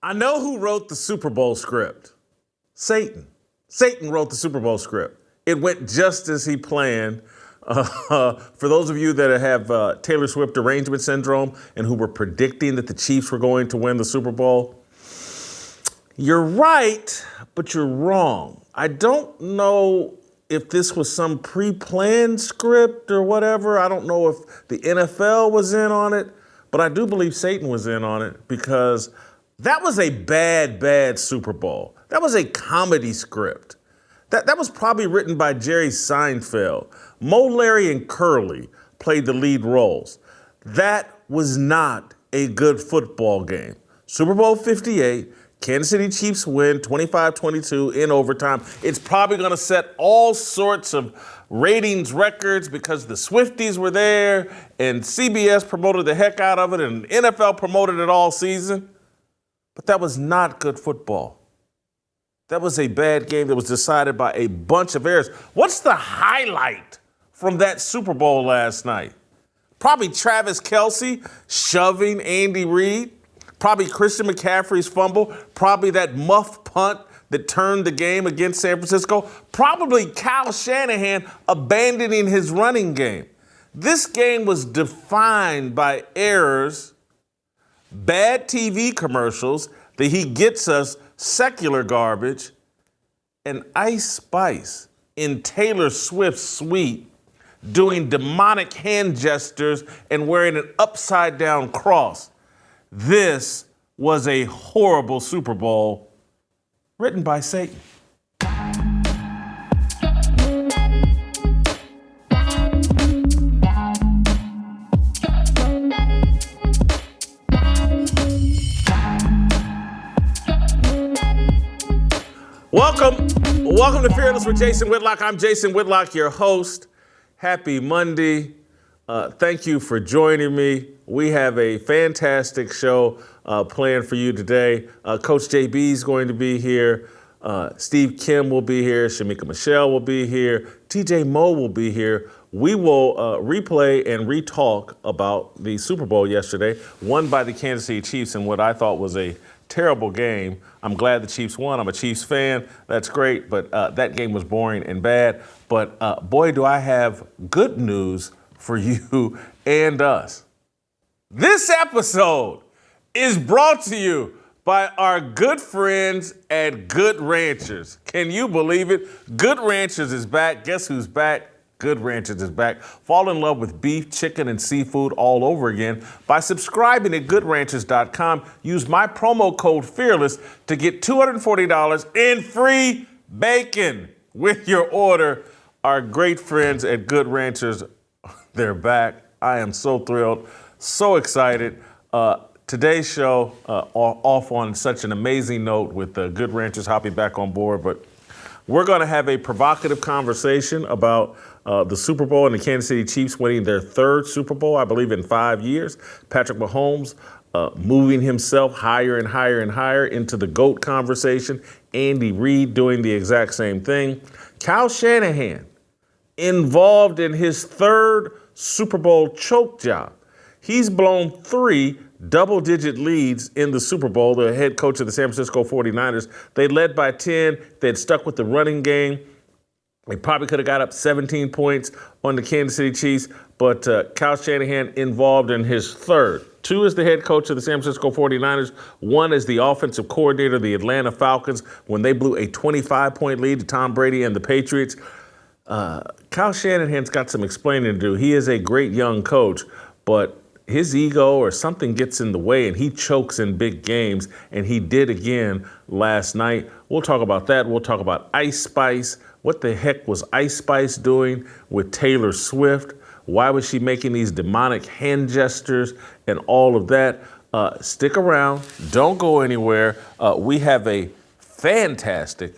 I know who wrote the Super Bowl script. Satan. Satan wrote the Super Bowl script. It went just as he planned. For those of you that have Taylor Swift derangement syndrome and who were predicting that the Chiefs were going to win the Super Bowl, you're right, but you're wrong. I don't know if this was some pre-planned script or whatever. I don't know if the NFL was in on it, but I do believe Satan was in on it because that was a bad Super Bowl. That was a comedy script. That was probably written by Jerry Seinfeld. Moe, Larry, and Curly played the lead roles. That was not a good football game. Super Bowl 58, Kansas City Chiefs win 25-22 in overtime. It's probably going to set all sorts of ratings records because the Swifties were there and CBS promoted the heck out of it and NFL promoted it all season. But that was not good football. That was a bad game that was decided by a bunch of errors. What's the highlight from that Super Bowl last night? Probably Travis Kelce shoving Andy Reid. Probably Christian McCaffrey's fumble. Probably that muff punt that turned the game against San Francisco. Probably Kyle Shanahan abandoning his running game. This game was defined by errors, bad TV commercials that he gets us, secular garbage, and Ice Spice in Taylor Swift's suite doing demonic hand gestures and wearing an upside down cross. This was a horrible Super Bowl written by Satan. Welcome to Fearless with Jason Whitlock. I'm Jason Whitlock, your host. Happy Monday. Thank you for joining me. We have a fantastic show planned for you today. Coach JB is going to be here. Steve Kim will be here. Shemeka Michelle will be here. TJ Moe will be here. We will replay and retalk about the Super Bowl yesterday, won by the Kansas City Chiefs in what I thought was a terrible game. I'm glad the Chiefs won. I'm a Chiefs fan. That's great. But that game was boring and bad. But boy, do I have good news for you and us. This episode is brought to you by our good friends at Good Ranchers. Can you believe it? Good Ranchers is back. Guess who's back? Good Ranchers is back. Fall in love with beef, chicken, and seafood all over again by subscribing at goodranchers.com. Use my promo code FEARLESS to get $240 in free bacon with your order. Our great friends at Good Ranchers, they're back. I am so thrilled, so excited. Today's show off on such an amazing note with Good Ranchers hopping back on board, but we're going to have a provocative conversation about the Super Bowl and the Kansas City Chiefs winning their third Super Bowl, I believe, in 5 years. Patrick Mahomes moving himself higher and higher and higher into the GOAT conversation. Andy Reid doing the exact same thing. Kyle Shanahan involved in his third Super Bowl choke job. He's blown 3 double-digit leads in the Super Bowl, the head coach of the San Francisco 49ers. They led by 10. They had stuck with the running game. They probably could have got up 17 points on the Kansas City Chiefs, but Kyle Shanahan involved in his third. 2 as the head coach of the San Francisco 49ers. 1 as the offensive coordinator of the Atlanta Falcons when they blew a 25-point lead to Tom Brady and the Patriots. Kyle Shanahan's got some explaining to do. He is a great young coach, but his ego or something gets in the way and he chokes in big games, and he did again last night. We'll talk about that. We'll talk about Ice Spice. What the heck was Ice Spice doing with Taylor Swift? Why was she making these demonic hand gestures and all of that? Stick around. Don't go anywhere. We have a fantastic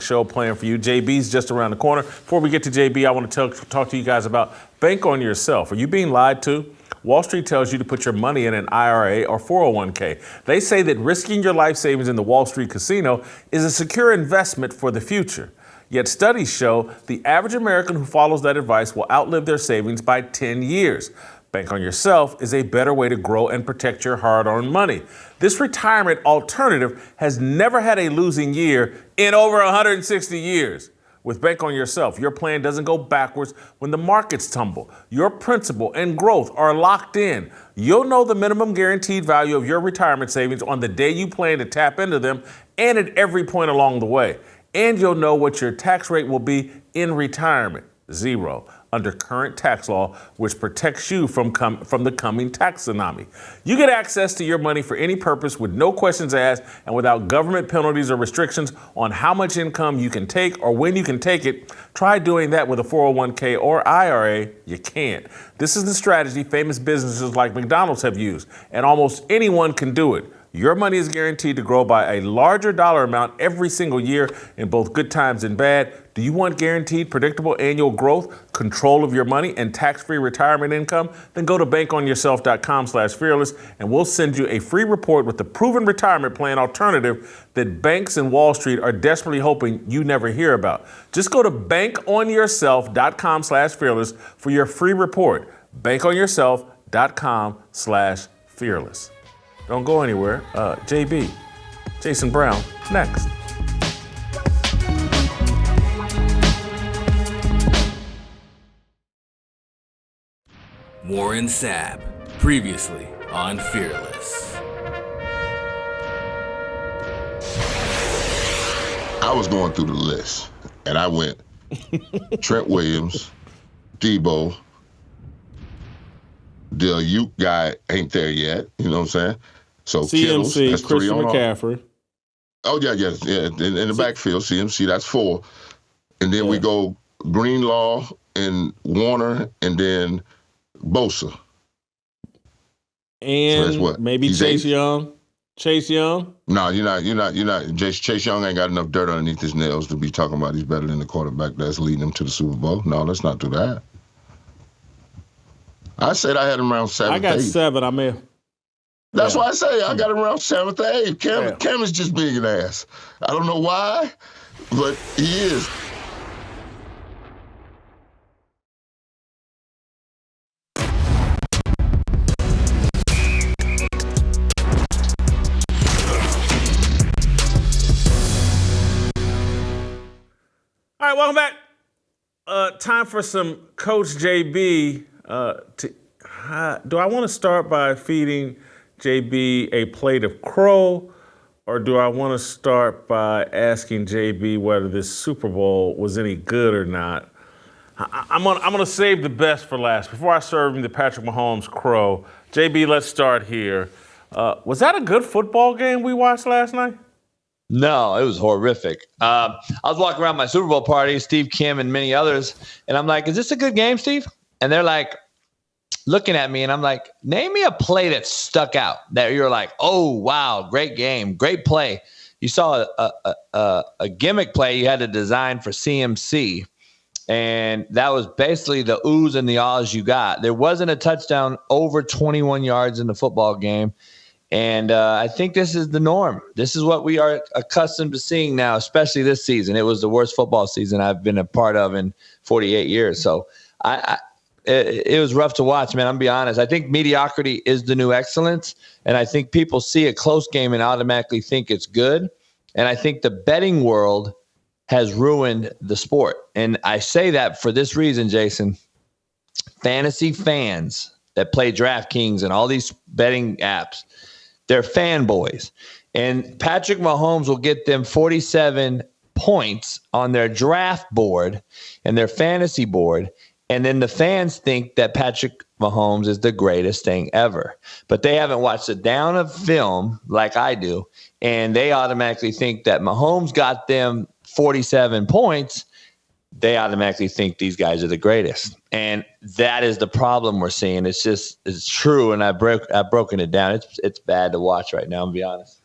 show planned for you. JB's just around the corner. Before we get to JB, I want to talk to you guys about bank on yourself. Are you being lied to? Wall Street tells you to put your money in an IRA or 401k. They say that risking your life savings in the Wall Street casino is a secure investment for the future. Yet studies show the average American who follows that advice will outlive their savings by 10 years. Bank on Yourself is a better way to grow and protect your hard-earned money. This retirement alternative has never had a losing year in over 160 years. With Bank on Yourself, your plan doesn't go backwards when the markets tumble. Your principal and growth are locked in. You'll know the minimum guaranteed value of your retirement savings on the day you plan to tap into them and at every point along the way. And you'll know what your tax rate will be in retirement. 0. Under current tax law, which protects you from the coming tax tsunami. You get access to your money for any purpose with no questions asked and without government penalties or restrictions on how much income you can take or when you can take it. Try doing that with a 401k or IRA. You can't. This is the strategy famous businesses like McDonald's have used, and almost anyone can do it. Your money is guaranteed to grow by a larger dollar amount every single year in both good times and bad. Do you want guaranteed, predictable annual growth, control of your money, and tax-free retirement income? Then go to bankonyourself.com/fearless, and we'll send you a free report with the proven retirement plan alternative that banks and Wall Street are desperately hoping you never hear about. Just go to bankonyourself.com/fearless for your free report. bankonyourself.com/fearless. Don't go anywhere. JB, Jason Brown, next. Warren Sapp, previously on Fearless. I was going through the list, and I went Trent Williams, Debo. The Ayuk guy ain't there yet. You know what I'm saying? So Kittles, CMC, that's Christian 3 on McCaffrey. Oh, yeah. In the backfield, CMC, that's 4. And then we go Greenlaw and Warner, and then Bosa. And so what? Maybe He's Chase 8? Young. Chase Young? No, you're not. Chase Young ain't got enough dirt underneath his nails to be talking about he's better than the quarterback that's leading him to the Super Bowl. No, let's not do that. I said I had him around 7th, I got 8th. 7. I'm in. That's why I say I got him around 7th or 8th. Cam is just being an ass. I don't know why, but he is. All right, welcome back. Time for some Coach JB. Do I want to start by feeding JB a plate of crow, or do I want to start by asking JB whether this Super Bowl was any good or not? I'm gonna save the best for last. Before I serve him the Patrick Mahomes crow, JB, let's start here. Was that a good football game we watched last night? No, it was horrific. I was walking around my Super Bowl party, Steve, Kim, and many others, and I'm like, is this a good game, Steve? And they're like, looking at me, and I'm like, name me a play that stuck out, that you're like, oh, wow, great game, great play. You saw a gimmick play you had to design for CMC, and that was basically the oohs and the ahs you got. There wasn't a touchdown over 21 yards in the football game. And I think this is the norm. This is what we are accustomed to seeing now, especially this season. It was the worst football season I've been a part of in 48 years. So it was rough to watch, man. I'm going to be honest. I think mediocrity is the new excellence. And I think people see a close game and automatically think it's good. And I think the betting world has ruined the sport. And I say that for this reason, Jason. Fantasy fans that play DraftKings and all these betting apps, they're fanboys. And Patrick Mahomes will get them 47 points on their draft board and their fantasy board. And then the fans think that Patrick Mahomes is the greatest thing ever. But they haven't watched a down of film like I do. And they automatically think that Mahomes got them 47 points. They automatically think these guys are the greatest. And that is the problem we're seeing. It's true. And I've broken it down. It's bad to watch right now, to be honest.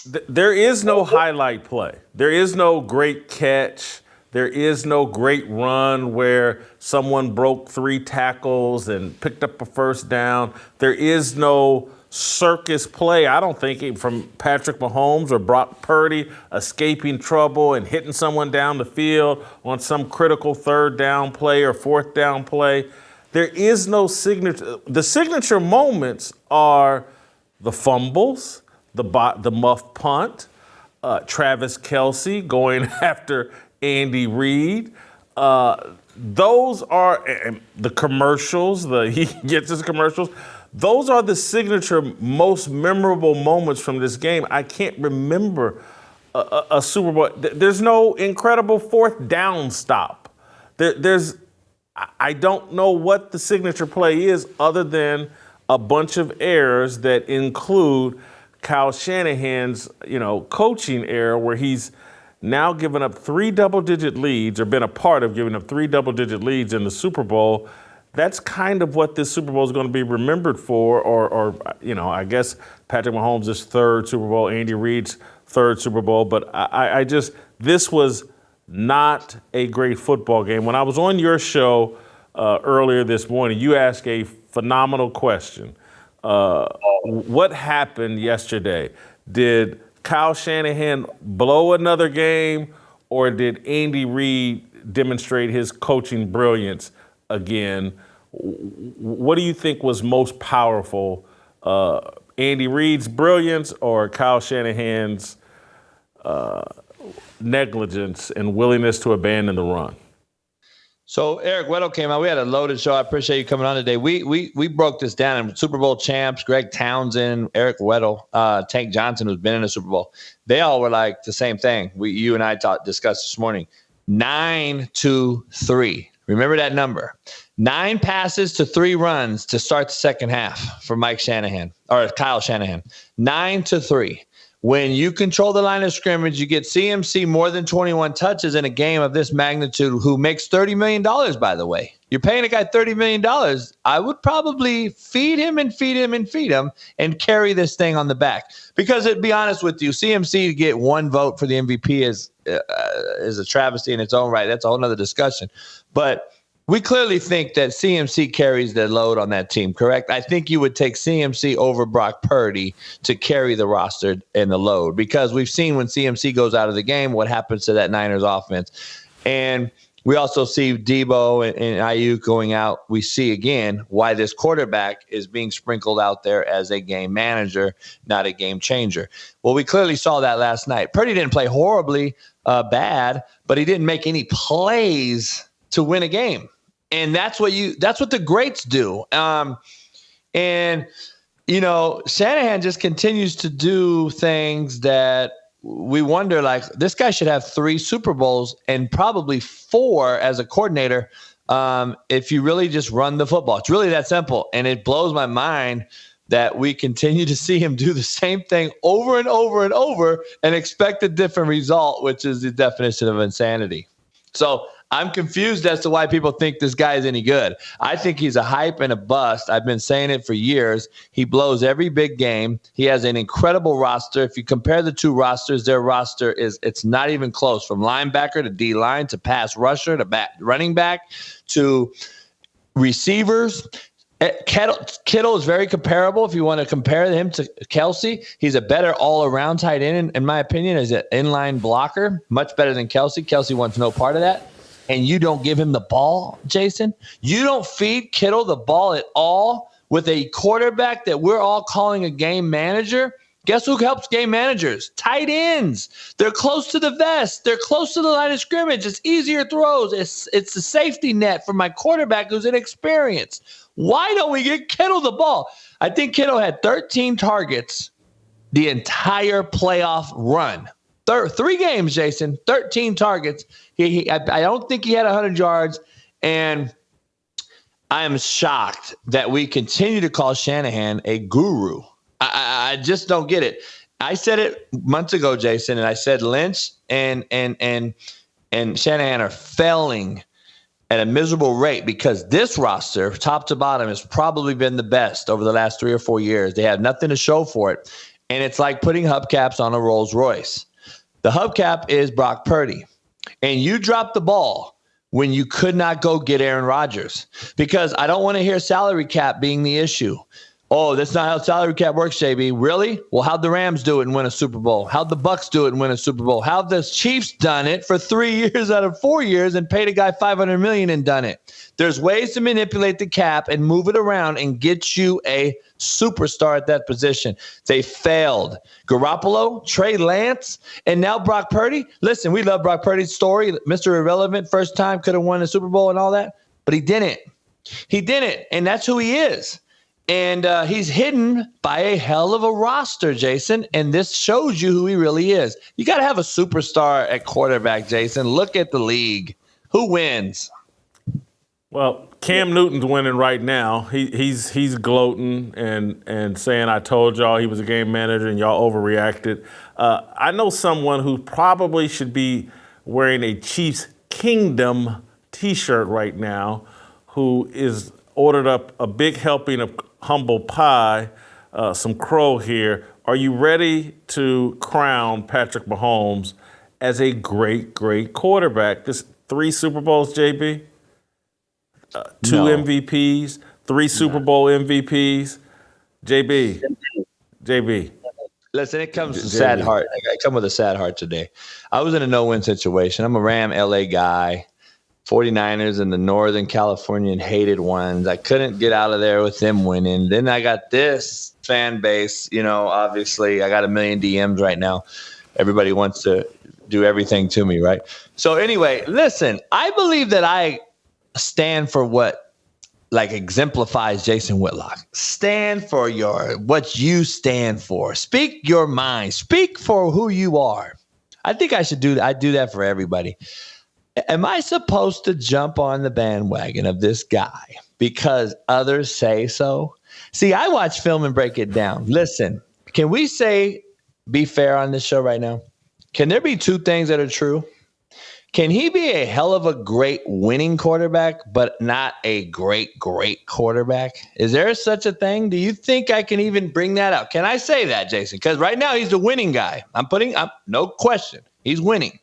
There is no highlight play. There is no great catch. There is no great run where someone broke 3 tackles and picked up a first down. There is no circus play, I don't think, from Patrick Mahomes or Brock Purdy escaping trouble and hitting someone down the field on some critical 3rd down play or 4th down play. there is no signature. The signature moments are the fumbles, the muff punt, Travis Kelce going after Andy Reid. Those are and the commercials. He gets his commercials. Those are the signature, most memorable moments from this game. I can't remember a Super Bowl. There's no incredible fourth down stop. I don't know what the signature play is other than a bunch of errors that include Kyle Shanahan's, coaching error where he's now given up 3 double-digit leads or been a part of giving up 3 double-digit leads in the Super Bowl. That's kind of what this Super Bowl is going to be remembered for, or I guess Patrick Mahomes' third Super Bowl, Andy Reid's third Super Bowl. But this was not a great football game. When I was on your show earlier this morning, you asked a phenomenal question. What happened yesterday? Did Kyle Shanahan blow another game, or did Andy Reid demonstrate his coaching brilliance again? What do you think was most powerful, Andy Reid's brilliance or Kyle Shanahan's negligence and willingness to abandon the run? So Eric Weddle came out. We had a loaded show. I appreciate you coming on today. We broke this down. And Super Bowl champs, Greg Townsend, Eric Weddle, Tank Johnson, who's been in a Super Bowl. They all were like the same thing. You and I discussed this morning. 9-3. Remember that number. 9 passes to 3 runs to start the second half for Mike Shanahan or Kyle Shanahan. 9-3. When you control the line of scrimmage, you get CMC more than 21 touches in a game of this magnitude, who makes $30 million, by the way. You're paying a guy $30 million. I would probably feed him and carry this thing on the back. Because to be honest with you, CMC to get 1 vote for the MVP is a travesty in its own right. That's a whole nother discussion. But we clearly think that CMC carries the load on that team, correct? I think you would take CMC over Brock Purdy to carry the roster and the load, because we've seen when CMC goes out of the game, what happens to that Niners offense. And we also see Debo and Ayuk going out. We see again why this quarterback is being sprinkled out there as a game manager, not a game changer. Well, we clearly saw that last night. Purdy didn't play horribly bad, but he didn't make any plays to win a game. And that's what the greats do. Shanahan just continues to do things that we wonder, like, this guy should have 3 Super Bowls and probably 4 as a coordinator if you really just run the football. It's really that simple. And it blows my mind that we continue to see him do the same thing over and over and over and expect a different result, which is the definition of insanity. So I'm confused as to why people think this guy is any good. I think he's a hype and a bust. I've been saying it for years. He blows every big game. He has an incredible roster. If you compare the 2 rosters, their roster it's not even close. From linebacker to D-line to pass rusher to running back to receivers. Kittle is very comparable. If you want to compare him to Kelce, he's a better all-around tight end, in my opinion, as an inline blocker. Much better than Kelce. Kelce wants no part of that. And you don't give him the ball, Jason. You don't feed Kittle the ball at all with a quarterback that we're all calling a game manager. Guess who helps game managers? Tight ends. They're close to the vest. They're close to the line of scrimmage. It's easier throws. It's a safety net for my quarterback who's inexperienced. Why don't we get Kittle the ball? I think Kittle had 13 targets the entire playoff run. 3 games, Jason, 13 targets. I don't think he had 100 yards, and I am shocked that we continue to call Shanahan a guru. I just don't get it. I said it months ago, Jason, and I said Lynch and Shanahan are failing at a miserable rate because this roster, top to bottom, has probably been the best over the last 3 or 4 years. They have nothing to show for it, and it's like putting hubcaps on a Rolls Royce. The hubcap is Brock Purdy. And you dropped the ball when you could not go get Aaron Rodgers, because I don't want to hear salary cap being the issue. Oh, that's not how salary cap works, JB. Really? Well, how'd the Rams do it and win a Super Bowl? How'd the Bucks do it and win a Super Bowl? How'd the Chiefs done it for 3 years out of 4 years and paid a guy $500 million and done it? There's ways to manipulate the cap and move it around and get you a superstar at that position. They failed. Garoppolo, Trey Lance, and now Brock Purdy. Listen, we love Brock Purdy's story. Mr. Irrelevant, first time, could have won a Super Bowl and all that, but he didn't. He didn't, and that's who he is. And he's hidden by a hell of a roster, Jason. And this shows you who he really is. You got to have a superstar at quarterback, Jason. Look at the league. Who wins? Well, Cam Newton's winning right now. He's gloating and saying, I told y'all he was a game manager and y'all overreacted. I know someone who probably should be wearing a Chiefs Kingdom t-shirt right now who is ordered up a big helping of humble pie, some crow here. Are you ready to crown Patrick Mahomes as a great, great quarterback? This 3 Super Bowls, JB? 2 MVPs, 3 Super Bowl MVPs. JB. Listen, it comes with a sad heart. I come with a sad heart today. I was in a no-win situation. I'm a Ram LA guy. 49ers and the Northern Californian hated ones. I couldn't get out of there with them winning. Then I got this fan base, obviously I got a million DMs right now. Everybody wants to do everything to me, right? So anyway, listen, I believe that I stand for what exemplifies Jason Whitlock. Stand for what you stand for. Speak your mind. Speak for who you are. I think I should do that. I do that for everybody. Am I supposed to jump on the bandwagon of this guy because others say so? See, I watch film and break it down. Listen, can we be fair on this show right now? Can there be 2 things that are true? Can he be a hell of a great winning quarterback, but not a great, great quarterback? Is there such a thing? Do you think I can even bring that up? Can I say that, Jason? Because right now he's the winning guy. No question. He's winning.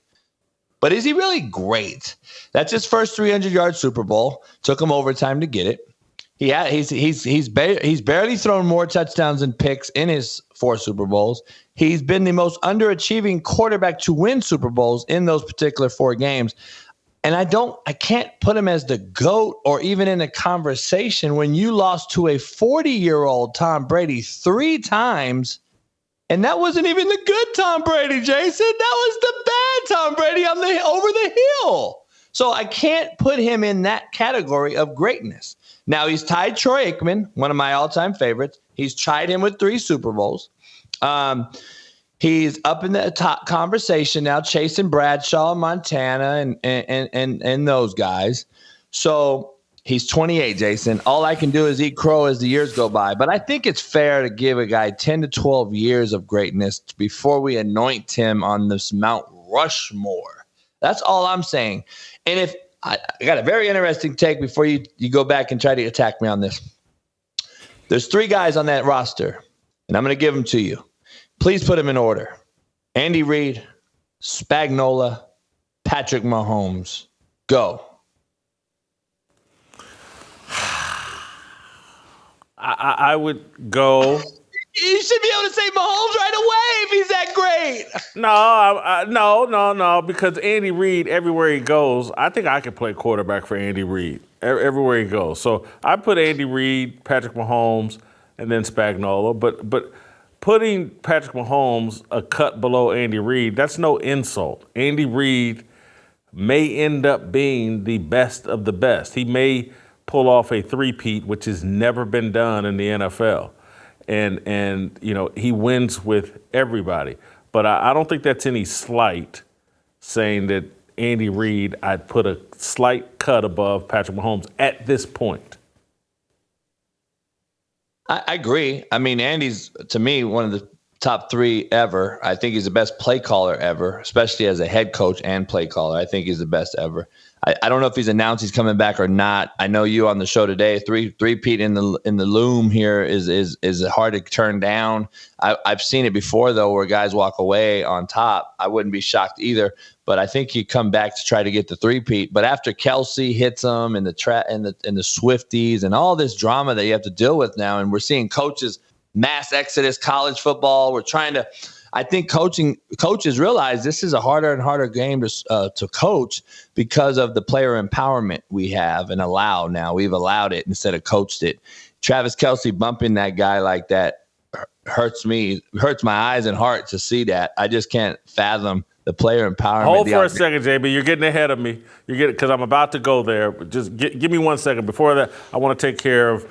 But is he really great? That's his first 300-yard Super Bowl. Took him overtime to get it. He's barely thrown more touchdowns and picks in his 4 Super Bowls. He's been the most underachieving quarterback to win Super Bowls in those particular 4 games. And I can't put him as the GOAT or even in a conversation when you lost to a 40-year-old Tom Brady 3 times. And that wasn't even the good Tom Brady, Jason. That was the bad Tom Brady over the hill. So I can't put him in that category of greatness. Now, he's tied Troy Aikman, one of my all-time favorites. He's tied him with 3 Super Bowls. He's up in the top conversation now, chasing Bradshaw, Montana, and those guys. So he's 28, Jason. All I can do is eat crow as the years go by. But I think it's fair to give a guy 10 to 12 years of greatness before we anoint him on this Mount Rushmore. That's all I'm saying. And if I got a very interesting take before you go back and try to attack me on this. There's 3 guys on that roster, and I'm going to give them to you. Please put them in order. Andy Reid, Spagnuolo, Patrick Mahomes. Go. I would go. You should be able to say Mahomes right away if he's that great. No, because Andy Reid, everywhere he goes, I think I could play quarterback for Andy Reid everywhere he goes. So I put Andy Reid, Patrick Mahomes, and then Spagnuolo. But putting Patrick Mahomes a cut below Andy Reid, that's no insult. Andy Reid may end up being the best of the best. He may pull off a three-peat, which has never been done in the NFL. And he wins with everybody. But I don't think that's any slight saying that Andy Reid, I'd put a slight cut above Patrick Mahomes at this point. I agree. I mean, Andy's, to me, one of the top 3 ever. I think he's the best play caller ever, especially as a head coach and play caller. I think he's the best ever. I don't know if he's announced he's coming back or not. I know you on the show today. Three-peat in the loom here is hard to turn down. I've seen it before though, where guys walk away on top. I wouldn't be shocked either. But I think he'd come back to try to get the three-peat. But after Kelce hits him and the Swifties and all this drama that you have to deal with now, and we're seeing coaches mass exodus, college football. We're trying to. I think coaches realize this is a harder and harder game to coach because of the player empowerment we have and allow now. We've allowed it instead of coached it. Travis Kelce bumping that guy like that hurts my eyes and heart to see that. I just can't fathom the player empowerment. Hold for a second, JB. You're getting ahead of me. Because I'm about to go there. But just give me 1 second. Before that, I want to take care of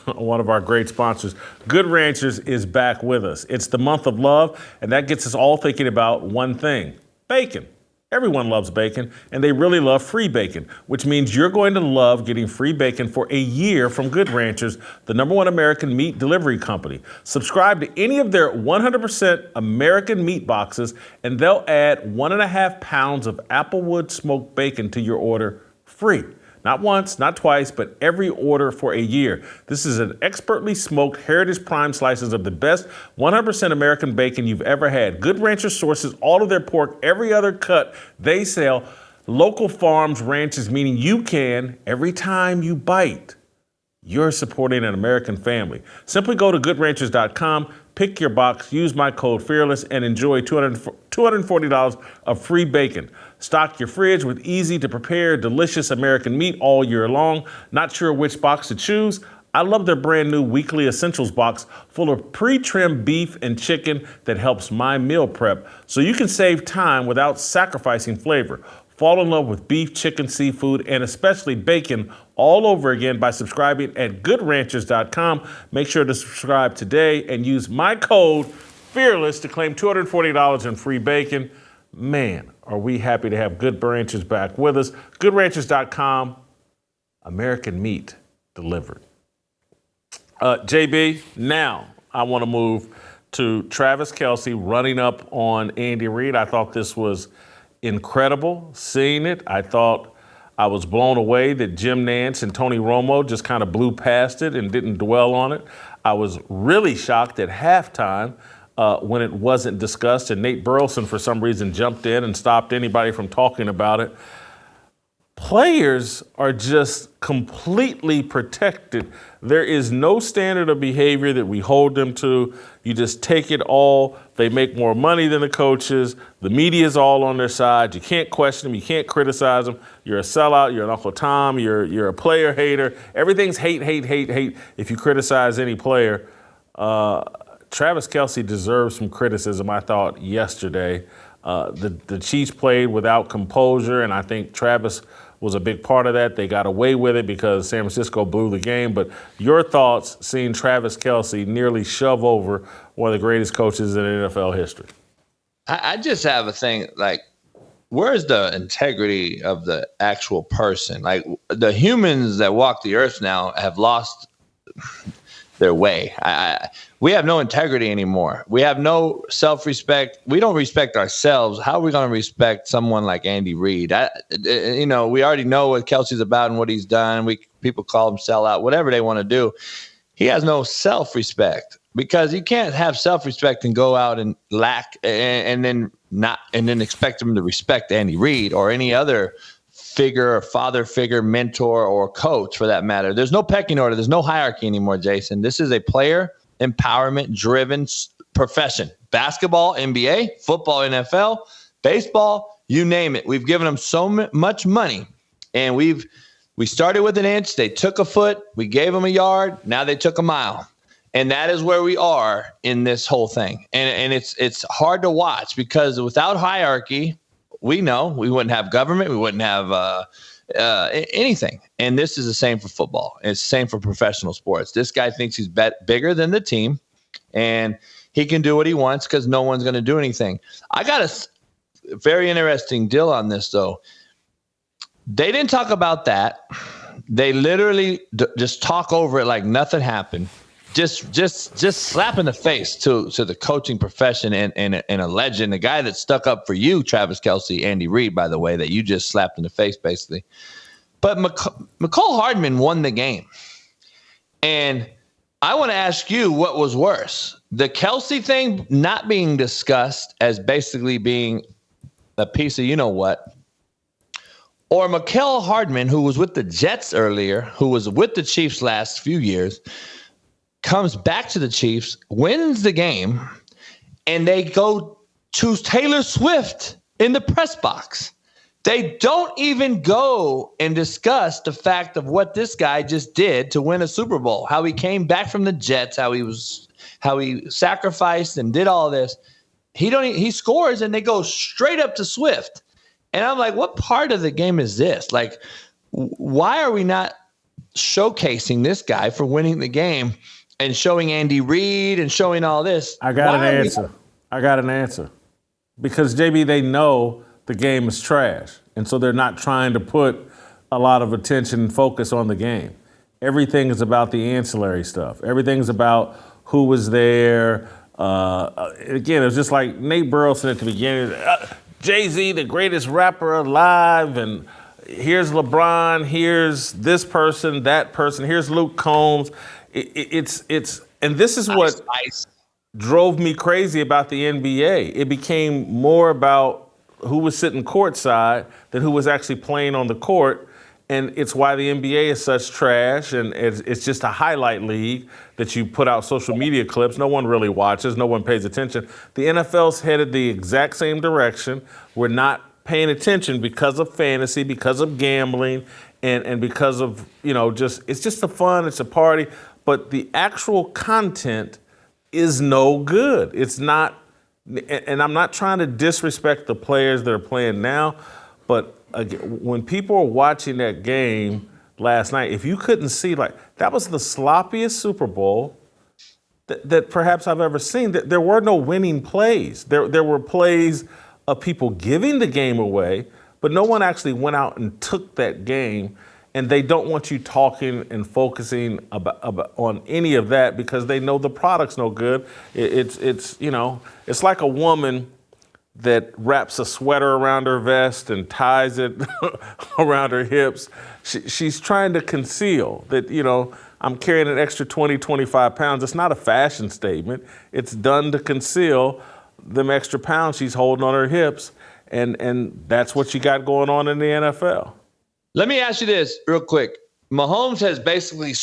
one of our great sponsors. Good Ranchers is back with us. It's the month of love, and that gets us all thinking about one thing: bacon. Everyone loves bacon, and they really love free bacon, which means you're going to love getting free bacon for a year from Good Ranchers, the #1 American meat delivery company. Subscribe to any of their 100% American meat boxes, and they'll add 1.5 pounds of Applewood smoked bacon to your order free. Not once, not twice, but every order for a year. This is an expertly smoked Heritage Prime slices of the best 100% American bacon you've ever had. Good Rancher sources all of their pork, every other cut they sell. Local farms, ranches, meaning you can, every time you bite, you're supporting an American family. Simply go to goodranchers.com, pick your box, use my code FEARLESS, and enjoy $240 of free bacon. Stock your fridge with easy-to-prepare, delicious American meat all year long. Not sure which box to choose? I love their brand new weekly essentials box full of pre-trimmed beef and chicken that helps my meal prep, so you can save time without sacrificing flavor. Fall in love with beef, chicken, seafood, and especially bacon all over again by subscribing at goodranchers.com. Make sure to subscribe today and use my code FEARLESS to claim $240 in free bacon. Man, are we happy to have Good Ranchers back with us. Goodranchers.com, American meat delivered. JB, now I want to move to Travis Kelce running up on Andy Reid. I thought this was incredible, seeing it. I thought I was blown away that Jim Nantz and Tony Romo just kind of blew past it and didn't dwell on it. I was really shocked at halftime when it wasn't discussed, and Nate Burleson, for some reason, jumped in and stopped anybody from talking about it. Players are just completely protected. There is no standard of behavior that we hold them to. You just take it all. They make more money than the coaches. The media is all on their side. You can't question them. You can't criticize them. You're a sellout. You're an Uncle Tom. You're a player hater. Everything's hate. If you criticize any player, Travis Kelce deserves some criticism, I thought, yesterday. The Chiefs played without composure, and I think Travis was a big part of that. They got away with it because San Francisco blew the game. But your thoughts seeing Travis Kelce nearly shove over one of the greatest coaches in NFL history? I just have a thing, like, where's the integrity of the actual person? Like, the humans that walk the earth now have lost their way. We have no integrity anymore. We have no self-respect. We don't respect ourselves. How are we going to respect someone like Andy Reid? We already know what Kelce's about and what he's done. People call him sellout, whatever they want to do. He has no self-respect, because you can't have self-respect and go out and lack and then expect him to respect Andy Reid or any other figure or father figure, mentor, or coach for that matter. There's no pecking order. There's no hierarchy anymore, Jason. This is a player empowerment driven profession. Basketball, NBA, football, NFL, baseball, you name it. We've given them so much money, and we started with an inch. They took a foot. We gave them a yard. Now they took a mile. And that is where we are in this whole thing. And it's hard to watch, because without hierarchy, we know we wouldn't have government. We wouldn't have anything. And this is the same for football. It's the same for professional sports. This guy thinks he's bigger than the team, and he can do what he wants because no one's going to do anything. I got a very interesting deal on this, though. They didn't talk about that. They literally just talk over it like nothing happened. just slap in the face to the coaching profession and a legend, a guy that stuck up for you, Travis Kelce, Andy Reid, by the way, that you just slapped in the face, basically. But McCole Hardman won the game. And I want to ask you what was worse, the Kelce thing not being discussed as basically being a piece of you-know-what, or McCole Hardman, who was with the Jets earlier, who was with the Chiefs last few years, comes back to the Chiefs, wins the game, and they go to Taylor Swift in the press box. They don't even go and discuss the fact of what this guy just did to win a Super Bowl, how he came back from the Jets, how he sacrificed and did all this. He scores and they go straight up to Swift. And I'm like, what part of the game is this? Like, why are we not showcasing this guy for winning the game and showing Andy Reid and showing all this? I got an answer. Because, JB, they know the game is trash. And so they're not trying to put a lot of attention and focus on the game. Everything is about the ancillary stuff. Everything's about who was there. Again, it was just like Nate Burleson at the beginning. Jay-Z, the greatest rapper alive, and here's LeBron, here's this person, that person, here's Luke Combs. And this is what drove me crazy about the NBA. It became more about who was sitting courtside than who was actually playing on the court. And it's why the NBA is such trash, and it's just a highlight league that you put out social media clips. No one really watches. No one pays attention. The NFL's headed the exact same direction. We're not paying attention because of fantasy, because of gambling, and because of, it's just a fun, it's a party. But the actual content is no good. It's not, and I'm not trying to disrespect the players that are playing now, but when people were watching that game last night, if you couldn't see, that was the sloppiest Super Bowl that perhaps I've ever seen. There were no winning plays. There were plays of people giving the game away, but no one actually went out and took that game. And they don't want you talking and focusing on any of that because they know the product's no good. It's like a woman that wraps a sweater around her vest and ties it around her hips. She's trying to conceal that, I'm carrying an extra 20, 25 pounds. It's not a fashion statement. It's done to conceal them extra pounds she's holding on her hips. And that's what you got going on in the NFL. Let me ask you this real quick. Mahomes has basically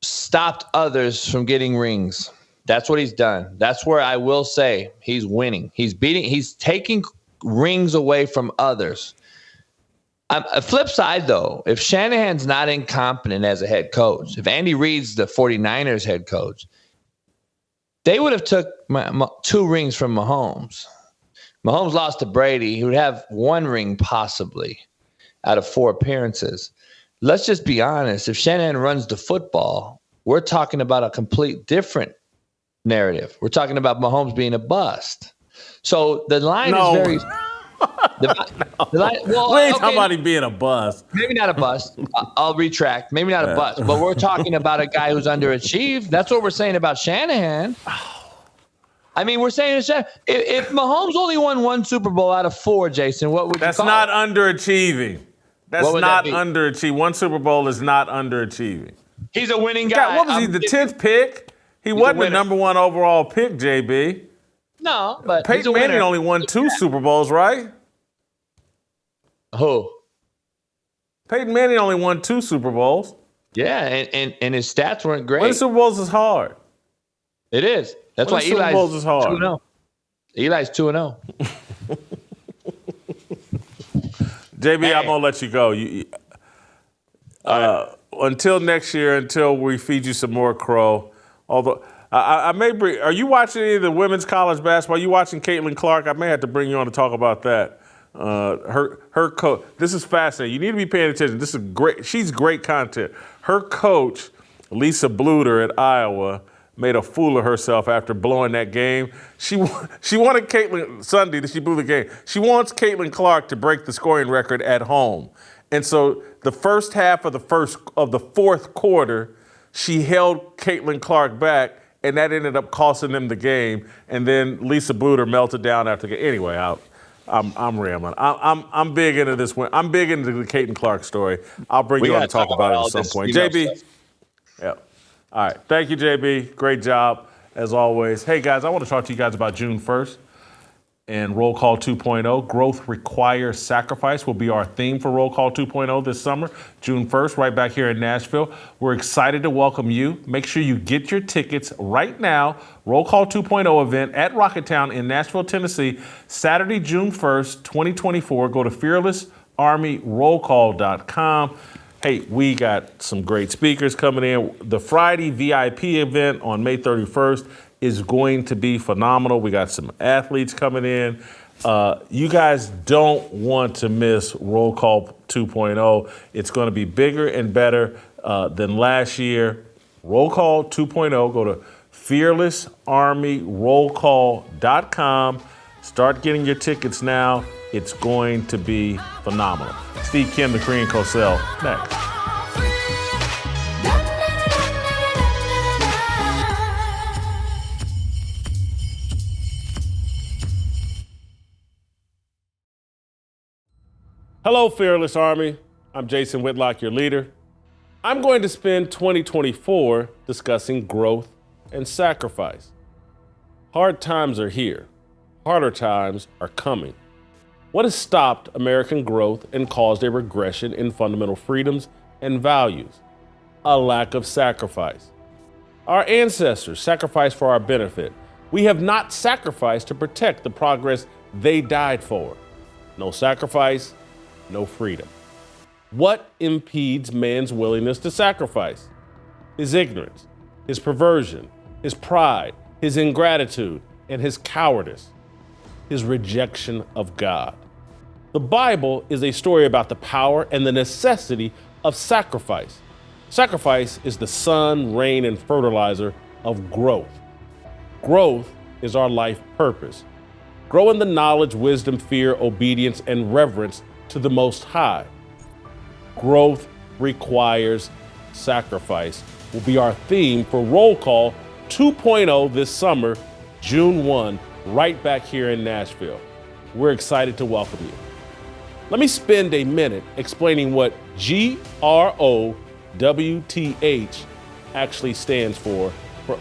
stopped others from getting rings. That's what he's done. That's where I will say he's winning. He's taking rings away from others. A flip side, though, if Shanahan's not incompetent as a head coach, if Andy Reid's the 49ers head coach, they would have took 2 rings from Mahomes. Mahomes lost to Brady. He would have 1 ring possibly out of 4 appearances. Let's just be honest. If Shanahan runs the football, we're talking about a complete different narrative. We're talking about Mahomes being a bust. So the line is very... The line, well, we ain't talking about him being a bust. Maybe not a bust. I'll retract. Maybe not a bust. But we're talking about a guy who's underachieved. That's what we're saying about Shanahan. I mean, we're saying if Mahomes only won 1 Super Bowl out of 4, Jason, what would you call it? That's not underachieving. That's not underachieving. 1 Super Bowl is not underachieving. He's a winning guy. God, what was he, the 10th pick? He wasn't the number 1 overall pick, JB. No, but Peyton Manning only won 2 Super Bowls, right? Who? Peyton Manning only won 2 Super Bowls. Yeah, and his stats weren't great. Winning Super Bowls is hard. It is. That's why Super Bowls is hard. 2-0. Eli's 2-0. JB, hey. I'm going to let you go. Until next year, until we feed you some more crow. Although I may bring, are you watching any of the women's college basketball? Are you watching Caitlin Clark? I may have to bring you on to talk about that. Her coach. This is fascinating. You need to be paying attention. This is great. She's great content. Her coach, Lisa Bluter at Iowa, made a fool of herself after blowing that game. She wanted Caitlin Sunday that she blew the game. She wants Caitlin Clark to break the scoring record at home. And so the first half of the fourth quarter, she held Caitlin Clark back, and that ended up costing them the game. And then Lisa Bluder melted down after the game. Anyway, I'm rambling. I'm big into this one. I'm big into the Caitlin Clark story. I'll bring you on to talk about it at some point. JB. Yeah. All right. Thank you, JB. Great job, as always. Hey, guys, I want to talk to you guys about June 1st. And Roll Call 2.0, Growth Requires Sacrifice, will be our theme for Roll Call 2.0 this summer, June 1st, right back here in Nashville. We're excited to welcome you. Make sure you get your tickets right now. Roll Call 2.0 event at Rocketown in Nashville, Tennessee, Saturday, June 1st, 2024. Go to fearlessarmyrollcall.com. Hey, we got some great speakers coming in. The Friday VIP event on May 31st is going to be phenomenal. We got some athletes coming in. You guys don't want to miss Roll Call 2.0. It's going to be bigger and better than last year. Roll Call 2.0, go to fearlessarmyrollcall.com. Start getting your tickets now. It's going to be phenomenal. Steve Kim, the Korean Cosell, next. Hello, Fearless Army. I'm Jason Whitlock, your leader. I'm going to spend 2024 discussing growth and sacrifice. Hard times are here. Harder times are coming. What has stopped American growth and caused a regression in fundamental freedoms and values? A lack of sacrifice. Our ancestors sacrificed for our benefit. We have not sacrificed to protect the progress they died for. No sacrifice, no freedom. What impedes man's willingness to sacrifice? His ignorance, his perversion, his pride, his ingratitude, and his cowardice, his rejection of God. The Bible is a story about the power and the necessity of sacrifice. Sacrifice is the sun, rain, and fertilizer of growth. Growth is our life purpose. Grow in the knowledge, wisdom, fear, obedience, and reverence to the Most High. Growth requires sacrifice will be our theme for Roll Call 2.0 this summer, June 1, right back here in Nashville. We're excited to welcome you. Let me spend a minute explaining what GROWTH actually stands for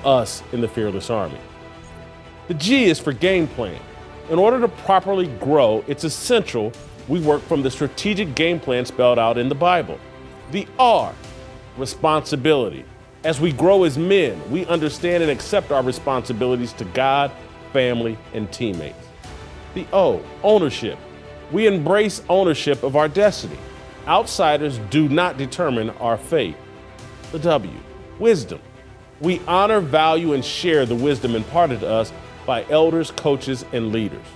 us in the Fearless Army. The G is for game plan. In order to properly grow, it's essential we work from the strategic game plan spelled out in the Bible. The R, responsibility. As we grow as men, we understand and accept our responsibilities to God, family, and teammates. The O, ownership. We embrace ownership of our destiny. Outsiders do not determine our fate. The W, wisdom. We honor, value, and share the wisdom imparted to us by elders, coaches, and leaders.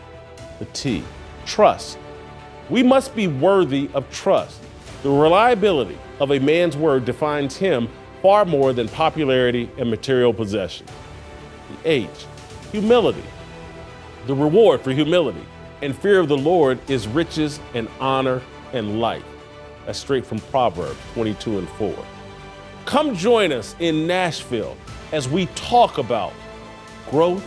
The T, trust. We must be worthy of trust. The reliability of a man's word defines him far more than popularity and material possession. The H, humility. The reward for humility and fear of the Lord is riches and honor and life. That's straight from Proverbs 22:4. Come join us in Nashville as we talk about growth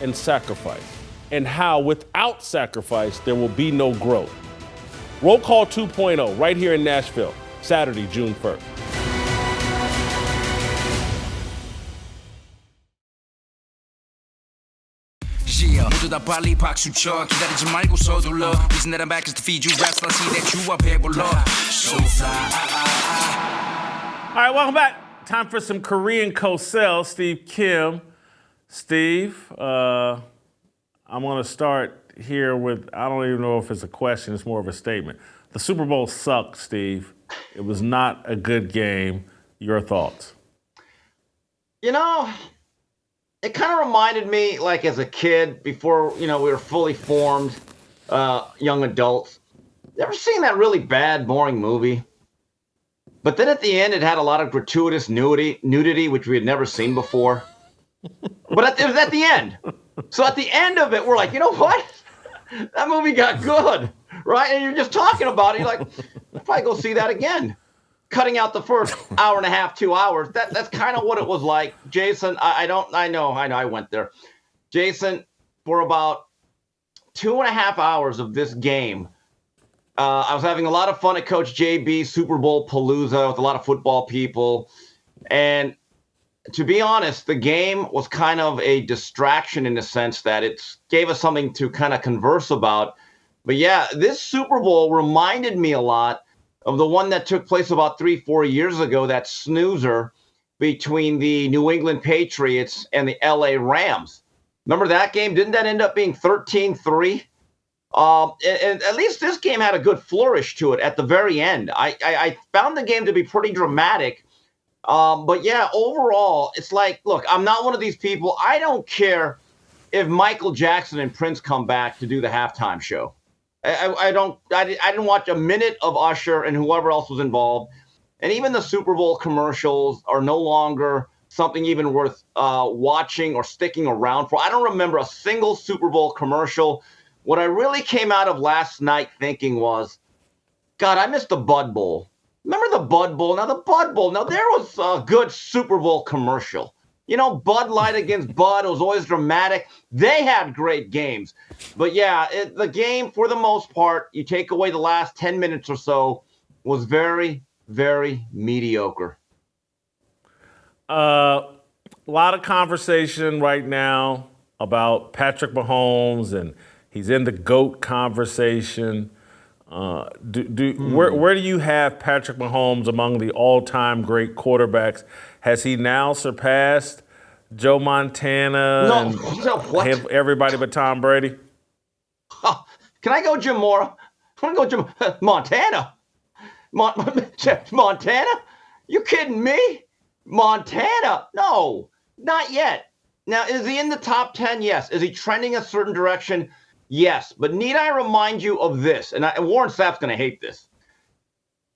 and sacrifice and how without sacrifice there will be no growth. Roll Call 2.0 right here in Nashville, Saturday, June 1st. Yeah, 모두 다 빨리 박수 쳐 기다리지 말고 서둘러 Listen that I'm back just to feed you raps I see that you are 배불러 So fly All right, welcome back. Time for some Korean Cosell, Steve Kim. Steve, I'm going to start here with, I don't even know if it's a question, it's more of a statement. The Super Bowl sucked, Steve. It was not a good game. Your thoughts? You know, it kind of reminded me, like as a kid, before, we were fully formed, young adults. You ever seen that really bad, boring movie? But then at the end, it had a lot of gratuitous nudity, which we had never seen before. But it was at the end. So at the end of it, we're like, you know what? That movie got good, right? And you're just talking about it. You're like, I'll probably go see that again. cutting out the first hour and a half, 2 hours. That's kind of what it was like. Jason, I know, I went there. Jason, for about 2.5 hours of this game, I was having a lot of fun at Coach JB Super Bowl Palooza with a lot of football people. And to be honest, the game was kind of a distraction in the sense that it gave us something to kind of converse about. But yeah, this Super Bowl reminded me a lot of the one that took place about 3-4 years ago, that snoozer between the New England Patriots and the LA Rams. Remember that game? Didn't that end up being 13-3? And at least this game had a good flourish to it at the very end. I found the game to be pretty dramatic. But yeah, overall, it's like, look, I'm not one of these people. I don't care if Michael Jackson and Prince come back to do the halftime show. I didn't watch a minute of Usher and whoever else was involved. And even the Super Bowl commercials are no longer something even worth watching or sticking around for. I don't remember a single Super Bowl commercial. What I really came out of last night thinking was, God, I missed the Bud Bowl. Remember the Bud Bowl? Now, the Bud Bowl, there was a good Super Bowl commercial. You know, Bud Light against Bud, it was always dramatic. They had great games. But yeah, the game, for the most part, you take away the last 10 minutes or so, was very, very mediocre. A lot of conversation right now about Patrick Mahomes, and he's in the GOAT conversation. Where do you have Patrick Mahomes among the all-time great quarterbacks? Has he now surpassed Joe Montana and everybody but Tom Brady? Can I go Jim Mora? I want to go Jim Montana. Montana? You kidding me? Montana? No, not yet. Now, is he in the top 10? Yes. Is he trending a certain direction? Yes. But need I remind you of this? And Warren Sapp's going to hate this.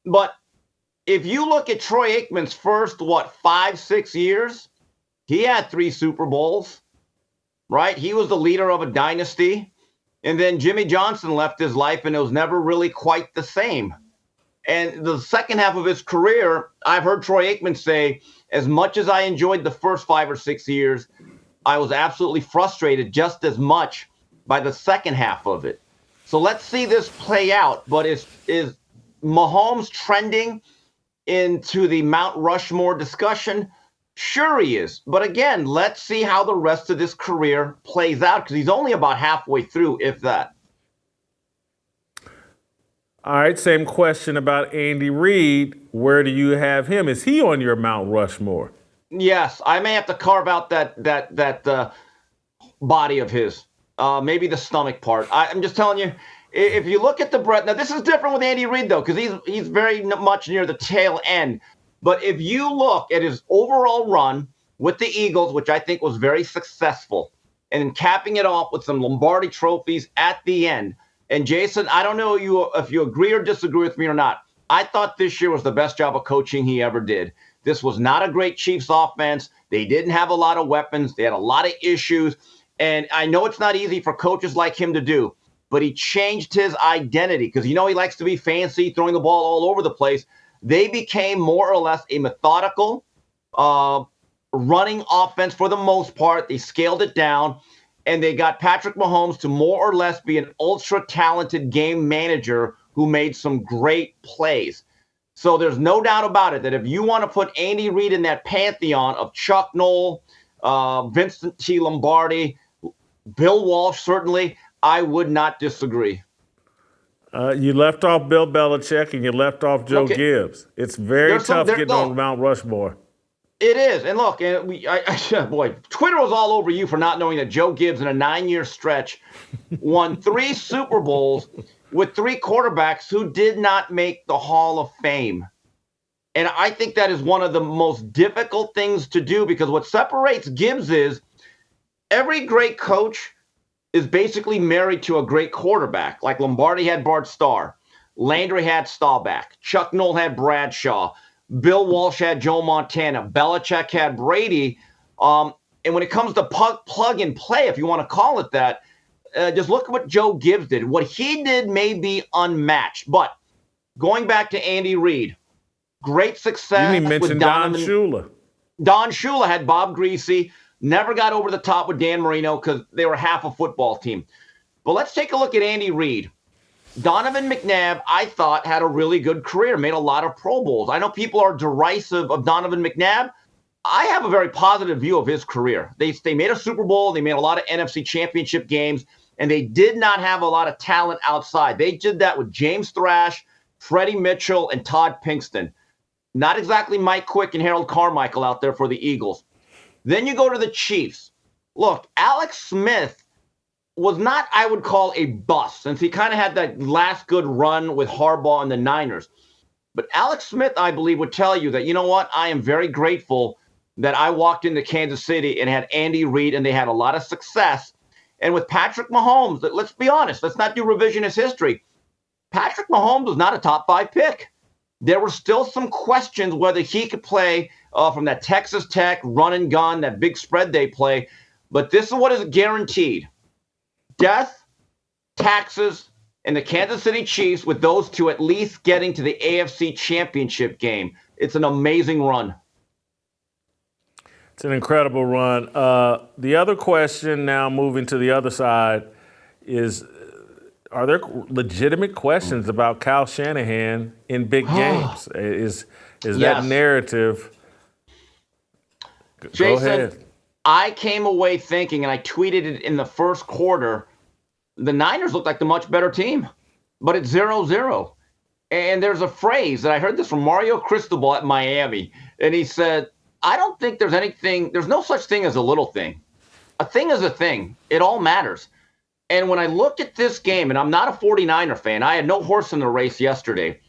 But if you look at Troy Aikman's first, 5-6 years, he had 3 Super Bowls, right? He was the leader of a dynasty. And then Jimmy Johnson left his life, and it was never really quite the same. And the second half of his career, I've heard Troy Aikman say, as much as I enjoyed the first 5 or 6 years, I was absolutely frustrated just as much by the second half of it. So let's see this play out. But is Mahomes trending into the Mount Rushmore discussion? Sure he is. But again, let's see how the rest of this career plays out, because he's only about halfway through, if that. All right, same question about Andy Reid. Where do you have him? Is he on your Mount Rushmore? Yes, I may have to carve out that body of his, maybe the stomach part. I'm just telling you, if you look at the breadth, now this is different with Andy Reid though, because he's very much near the tail end. But if you look at his overall run with the Eagles, which I think was very successful, and capping it off with some Lombardi trophies at the end. And Jason, I don't know if you agree or disagree with me or not. I thought this year was the best job of coaching he ever did. This was not a great Chiefs offense. They didn't have a lot of weapons. They had a lot of issues. And I know it's not easy for coaches like him to do, but he changed his identity because, he likes to be fancy, throwing the ball all over the place. They became more or less a methodical running offense for the most part. They scaled it down, and they got Patrick Mahomes to more or less be an ultra-talented game manager who made some great plays. So there's no doubt about it that if you want to put Andy Reid in that pantheon of Chuck Noll, Vincent T. Lombardi, Bill Walsh, certainly, I would not disagree. You left off Bill Belichick and you left off Joe Gibbs. It's very tough getting on Mount Rushmore. It is. And look, boy, Twitter was all over you for not knowing that Joe Gibbs in a 9-year stretch won 3 Super Bowls with 3 quarterbacks who did not make the Hall of Fame. And I think that is one of the most difficult things to do, because what separates Gibbs is every great coach is basically married to a great quarterback. Like Lombardi had Bart Starr. Landry had Staubach. Chuck Noll had Bradshaw. Bill Walsh had Joe Montana. Belichick had Brady. And when it comes to plug and play, if you want to call it that, just look at what Joe Gibbs did. What he did may be unmatched. But going back to Andy Reid, great success. You didn't mention with Don Shula. Don Shula had Bob Greasy, never got over the top with Dan Marino because they were half a football team. But let's take a look at Andy Reid. Donovan McNabb, I thought, had a really good career, made a lot of Pro Bowls. I know people are derisive of Donovan McNabb. I have a very positive view of his career. They made a Super Bowl, they made a lot of NFC championship games, and they did not have a lot of talent outside. They did that with James Thrash, Freddie Mitchell, and Todd Pinkston. Not exactly Mike Quick and Harold Carmichael out there for the Eagles. Then you go to the Chiefs. Look, Alex Smith was not, I would call, a bust, since he kind of had that last good run with Harbaugh and the Niners. But Alex Smith, I believe, would tell you that, you know what, I am very grateful that I walked into Kansas City and had Andy Reid, and they had a lot of success. And with Patrick Mahomes, let's be honest, let's not do revisionist history. Patrick Mahomes was not a top 5 pick. There were still some questions whether he could play from that Texas Tech run and gun, that big spread they play. But this is what is guaranteed. Death, taxes, and the Kansas City Chiefs, with those two at least getting to the AFC Championship game. It's an amazing run. It's an incredible run. The other question now, moving to the other side, is are there legitimate questions about Kyle Shanahan in big games? Is that narrative? Jason, go ahead. I came away thinking, and I tweeted it in the first quarter, the Niners look like the much better team, but it's 0-0. And there's a phrase that I heard this from Mario Cristobal at Miami, and he said, I don't think there's no such thing as a little thing. A thing is a thing. It all matters. And when I look at this game, and I'm not a 49er fan, I had no horse in the race yesterday.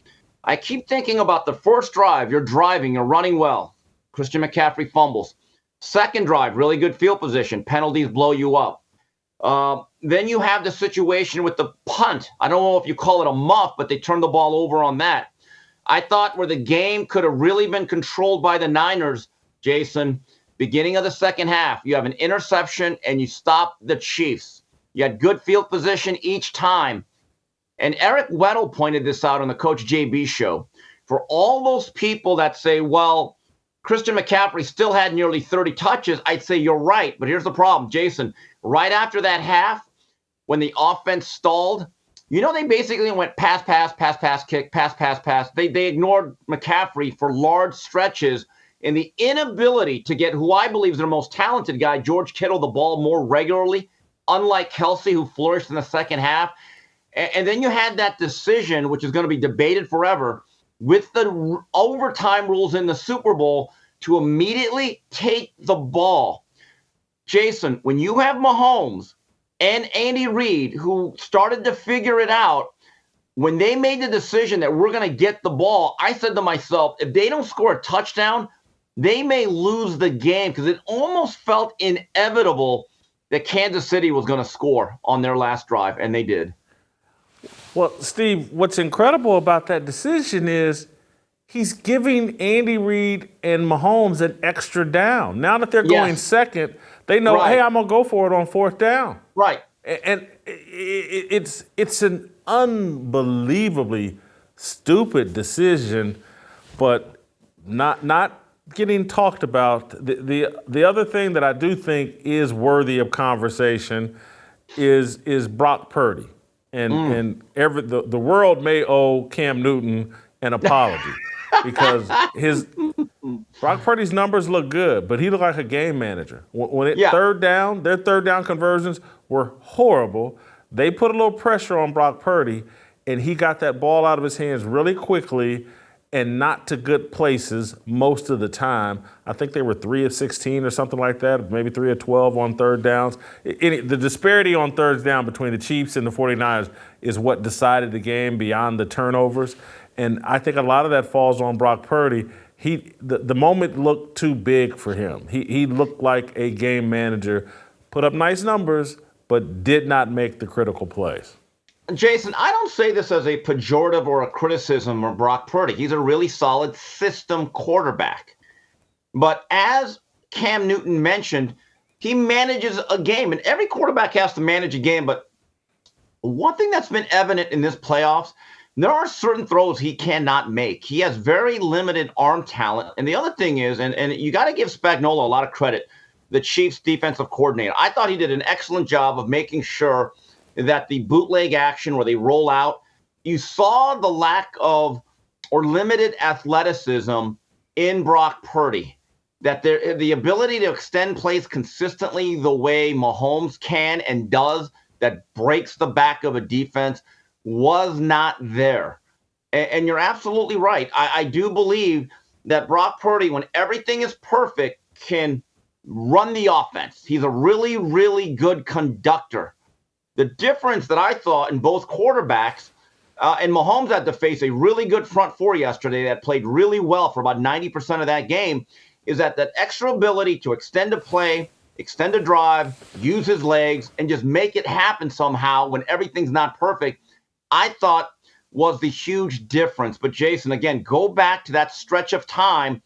I keep thinking about the first drive. You're driving, you're running well. Christian McCaffrey fumbles. Second drive, really good field position. Penalties blow you up. Then you have the situation with the punt. I don't know if you call it a muff, but they turned the ball over on that. I thought where the game could have really been controlled by the Niners, Jason, beginning of the second half, you have an interception and you stop the Chiefs. You had good field position each time. And Eric Weddle pointed this out on the Coach JB show. For all those people that say, well, Christian McCaffrey still had nearly 30 touches, I'd say you're right. But here's the problem, Jason. Right after that half, when the offense stalled, they basically went pass, kick, pass. They ignored McCaffrey for large stretches, and the inability to get who I believe is their most talented guy, George Kittle, the ball more regularly, unlike Kelce, who flourished in the second half. And then you had that decision, which is going to be debated forever, with the overtime rules in the Super Bowl, to immediately take the ball. Jason, when you have Mahomes and Andy Reid, who started to figure it out, when they made the decision that we're going to get the ball, I said to myself, if they don't score a touchdown, they may lose the game, because it almost felt inevitable that Kansas City was going to score on their last drive, and they did. Well, Steve, what's incredible about that decision is he's giving Andy Reid and Mahomes an extra down. Now that they're going second, they know, hey, I'm going to go for it on fourth down. Right. And it's an unbelievably stupid decision, but not getting talked about. The other thing that I do think is worthy of conversation is Brock Purdy. And the world may owe Cam Newton an apology because Brock Purdy's numbers look good, but he looked like a game manager. When third down, their third down conversions were horrible. They put a little pressure on Brock Purdy, and he got that ball out of his hands really quickly and not to good places most of the time. I think they were 3 of 16 or something like that, maybe 3 of 12 on third downs. The disparity on third down between the Chiefs and the 49ers is what decided the game beyond the turnovers. And I think a lot of that falls on Brock Purdy. The moment looked too big for him. He looked like a game manager, put up nice numbers, but did not make the critical plays. Jason, I don't say this as a pejorative or a criticism of Brock Purdy. He's a really solid system quarterback. But as Cam Newton mentioned, he manages a game, and every quarterback has to manage a game. But one thing that's been evident in this playoffs, there are certain throws he cannot make. He has very limited arm talent. And the other thing is, and you got to give Spagnuolo a lot of credit, the Chiefs defensive coordinator. I thought he did an excellent job of making sure that the bootleg action where they roll out, you saw the lack of or limited athleticism in Brock Purdy, that the ability to extend plays consistently the way Mahomes can and does, that breaks the back of a defense, was not there. And you're absolutely right. I do believe that Brock Purdy, when everything is perfect, can run the offense. He's a really, really good conductor. The difference that I thought in both quarterbacks, and Mahomes had to face a really good front four yesterday that played really well for about 90% of that game, is that extra ability to extend a play, extend a drive, use his legs, and just make it happen somehow when everything's not perfect, I thought was the huge difference. But Jason, again, go back to that stretch of time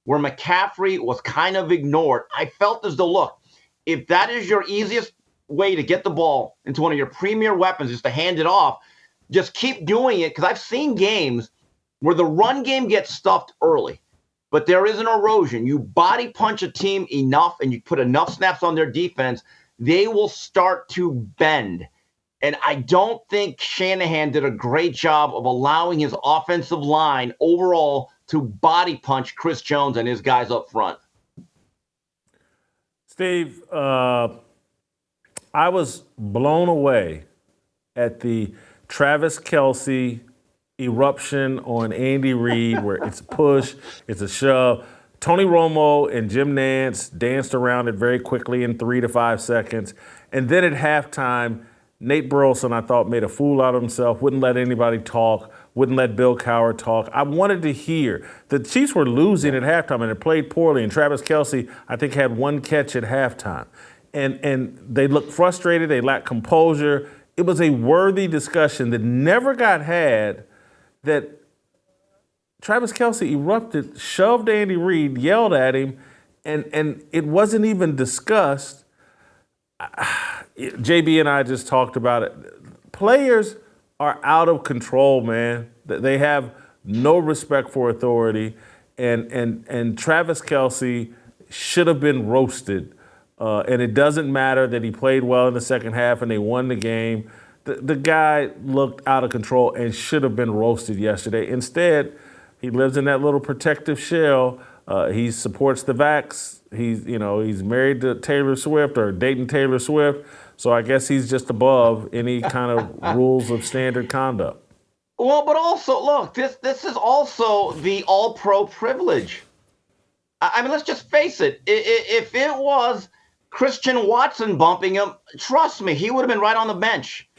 where McCaffrey was kind of ignored. I felt as though, look, if that is your easiest way to get the ball into one of your premier weapons is to hand it off, just keep doing it, because I've seen games where the run game gets stuffed early, but there is an erosion. You body punch a team enough and you put enough snaps on their defense, they will start to bend. And I don't think Shanahan did a great job of allowing his offensive line overall to body punch Chris Jones and his guys up front. Steve, I was blown away at the Travis Kelce eruption on Andy Reid, where it's a push, it's a shove. Tony Romo and Jim Nance danced around it very quickly in 3 to 5 seconds. And then at halftime, Nate Burleson, I thought, made a fool out of himself, wouldn't let anybody talk, wouldn't let Bill Cowher talk. I wanted to hear. The Chiefs were losing at halftime, and it played poorly, and Travis Kelce, I think, had 1 catch at halftime. And they looked frustrated, they lacked composure. It was a worthy discussion that never got had, that Travis Kelce erupted, shoved Andy Reid, yelled at him, and it wasn't even discussed. JB and I just talked about it. Players are out of control, man. They have no respect for authority, and Travis Kelce should have been roasted. And it doesn't matter that he played well in the second half and they won the game. The guy looked out of control and should have been roasted yesterday. Instead, he lives in that little protective shell. He supports the vax. He's married to Taylor Swift or dating Taylor Swift. So I guess he's just above any kind of rules of standard conduct. Well, but also, look, this is also the all-pro privilege. I mean, let's just face it. If it was Christian Watson bumping him, trust me, he would have been right on the bench.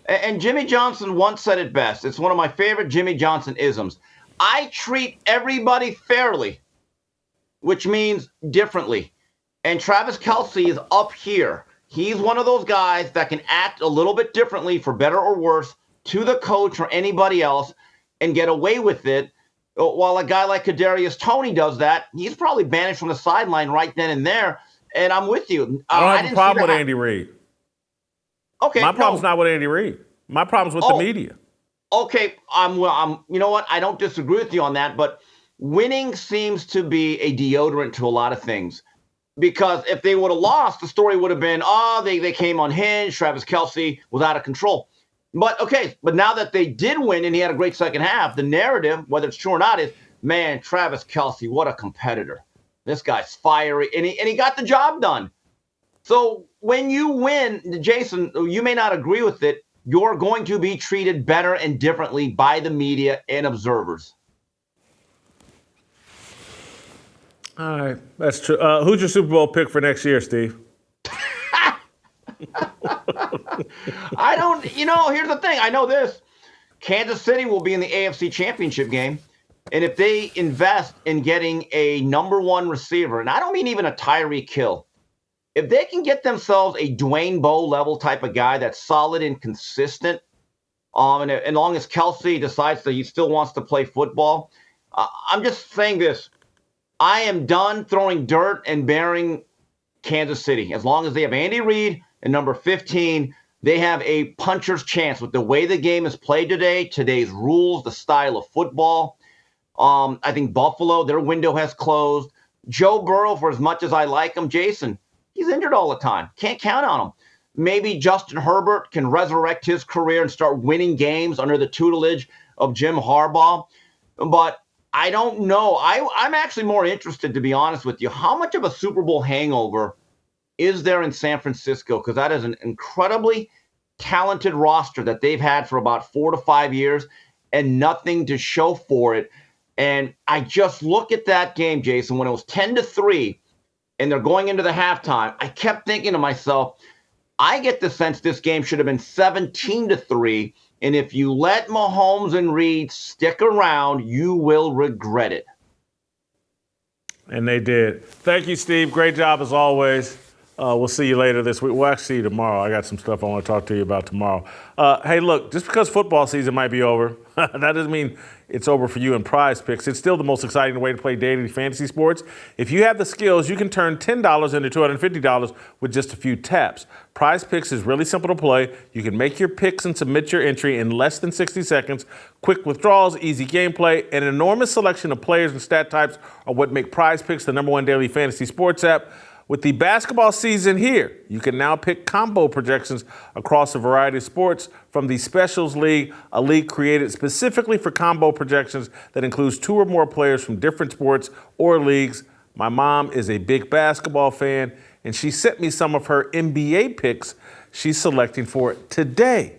And Jimmy Johnson once said it best. It's one of my favorite Jimmy Johnson isms. I treat everybody fairly, which means differently. And Travis Kelce is up here. He's one of those guys that can act a little bit differently, for better or worse, to the coach or anybody else and get away with it. While a guy like Kadarius Toney does that, he's probably banished from the sideline right then and there. And I'm with you. I don't have a problem with Andy Reid. Okay, my problem's not with Andy Reid. My problem's with the media. Okay, I'm. You know what? I don't disagree with you on that, but winning seems to be a deodorant to a lot of things. Because if they would have lost, the story would have been, they came unhinged. Travis Kelce was out of control. But now that they did win and he had a great second half, the narrative, whether it's true or not, is, man, Travis Kelce, what a competitor. This guy's fiery, and he got the job done. So when you win, Jason, you may not agree with it, you're going to be treated better and differently by the media and observers. All right, that's true. Who's your Super Bowl pick for next year, Steve? I don't, here's the thing. I know this. Kansas City will be in the AFC Championship game. And if they invest in getting a number one receiver, and I don't mean even a Tyreek Hill, if they can get themselves a Dwayne Bowe level type of guy that's solid and consistent, and as long as Kelce decides that he still wants to play football, I'm just saying this. I am done throwing dirt and burying Kansas City. As long as they have Andy Reid and number 15, They have a puncher's chance with the way the game is played today, today's rules, the style of football. I think Buffalo, their window has closed. Joe Burrow, for as much as I like him, Jason, he's injured all the time. Can't count on him. Maybe Justin Herbert can resurrect his career and start winning games under the tutelage of Jim Harbaugh. But I don't know. I'm actually more interested, to be honest with you, how much of a Super Bowl hangover is there in San Francisco? Because that is an incredibly talented roster that they've had for about 4 to 5 years and nothing to show for it. And I just look at that game, Jason, when it was 10-3 and they're going into the halftime, I kept thinking to myself, I get the sense this game should have been 17-3. And if you let Mahomes and Reid stick around, you will regret it. And they did. Thank you, Steve. Great job as always. We'll see you later this week. We'll actually see you tomorrow. I got some stuff I want to talk to you about tomorrow. Hey, look, just because football season might be over, that doesn't mean it's over for you in Prize Picks. It's still the most exciting way to play daily fantasy sports. If you have the skills, you can turn $10 into $250 with just a few taps. Prize Picks is really simple to play. You can make your picks and submit your entry in less than 60 seconds. Quick withdrawals, easy gameplay, and an enormous selection of players and stat types are what make Prize Picks the #1 daily fantasy sports app. With the basketball season here, you can now pick combo projections across a variety of sports from the Specials League, a league created specifically for combo projections that includes 2 or more players from different sports or leagues. My mom is a big basketball fan, and she sent me some of her NBA picks she's selecting for today.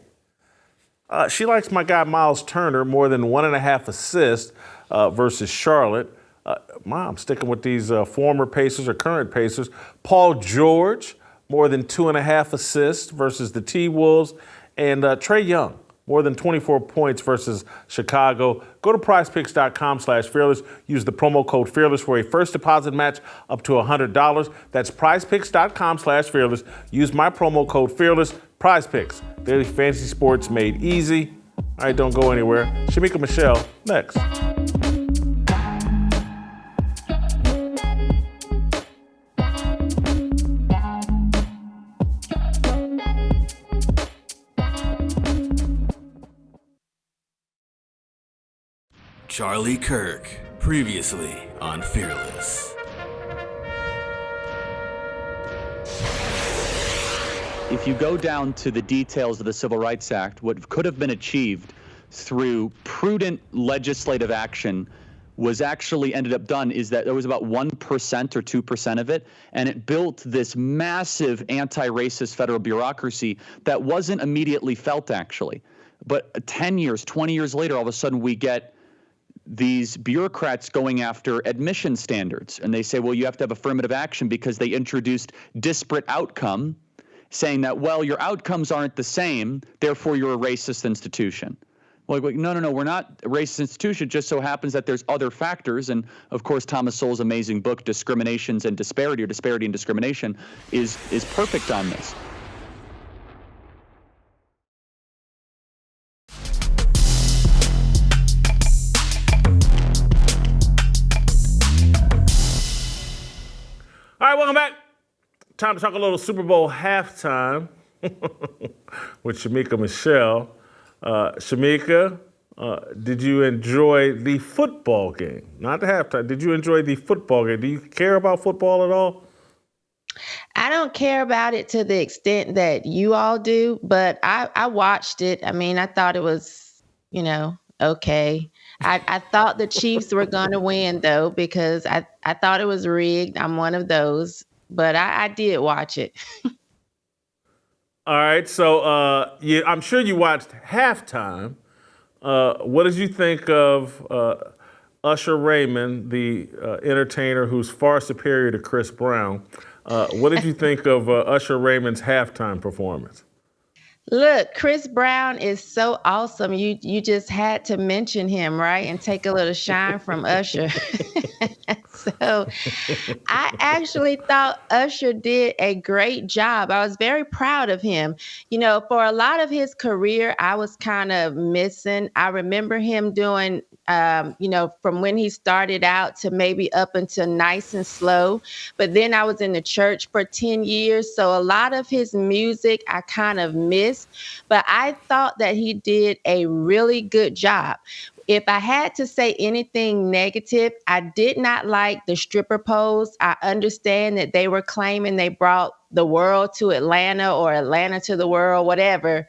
She likes my guy Miles Turner more than 1.5 assists versus Charlotte. Mom, sticking with these former Pacers or current Pacers. Paul George, more than 2.5 assists versus the T-Wolves. And Trae Young, more than 24 points versus Chicago. Go to prizepicks.com/fearless. Use the promo code fearless for a first deposit match up to $100. That's prizepicks.com/fearless. Use my promo code fearless. Prize Picks, daily fantasy sports made easy. All right, don't go anywhere. Shemeka Michelle, next. Charlie Kirk, previously on Fearless. If you go down to the details of the Civil Rights Act, what could have been achieved through prudent legislative action was actually ended up done is that there was about 1% or 2% of it, and it built this massive anti-racist federal bureaucracy that wasn't immediately felt, actually. But 10 years, 20 years later, all of a sudden we get these bureaucrats going after admission standards. And they say, well, you have to have affirmative action because they introduced disparate outcome, saying that, well, your outcomes aren't the same, therefore you're a racist institution. Well, like, no, we're not a racist institution. It just so happens that there's other factors. And of course, Thomas Sowell's amazing book, Discriminations and Disparity, or Disparity and Discrimination, is perfect on this. All right, welcome back. Time to talk a little Super Bowl halftime with Shemeka Michelle. Shemeka, did you enjoy the football game? Not the halftime. Did you enjoy the football game? Do you care about football at all? I don't care about it to the extent that you all do, but I watched it. I mean, I thought it was, okay. I thought the Chiefs were going to win, though, because I thought it was rigged. I'm one of those, but I did watch it. All right, so I'm sure you watched halftime. What did you think of Usher Raymond, the entertainer who's far superior to Chris Brown? What did you think of Usher Raymond's halftime performance? Look, Chris Brown is so awesome. You just had to mention him, right? And take a little shine from Usher. So I actually thought Usher did a great job. I was very proud of him. For a lot of his career, I was kind of missing. I remember him doing from when he started out to maybe up until Nice and Slow. But then I was in the church for 10 years. So a lot of his music I kind of missed. But I thought that he did a really good job. If I had to say anything negative, I did not like the stripper pose. I understand that they were claiming they brought the world to Atlanta or Atlanta to the world, whatever.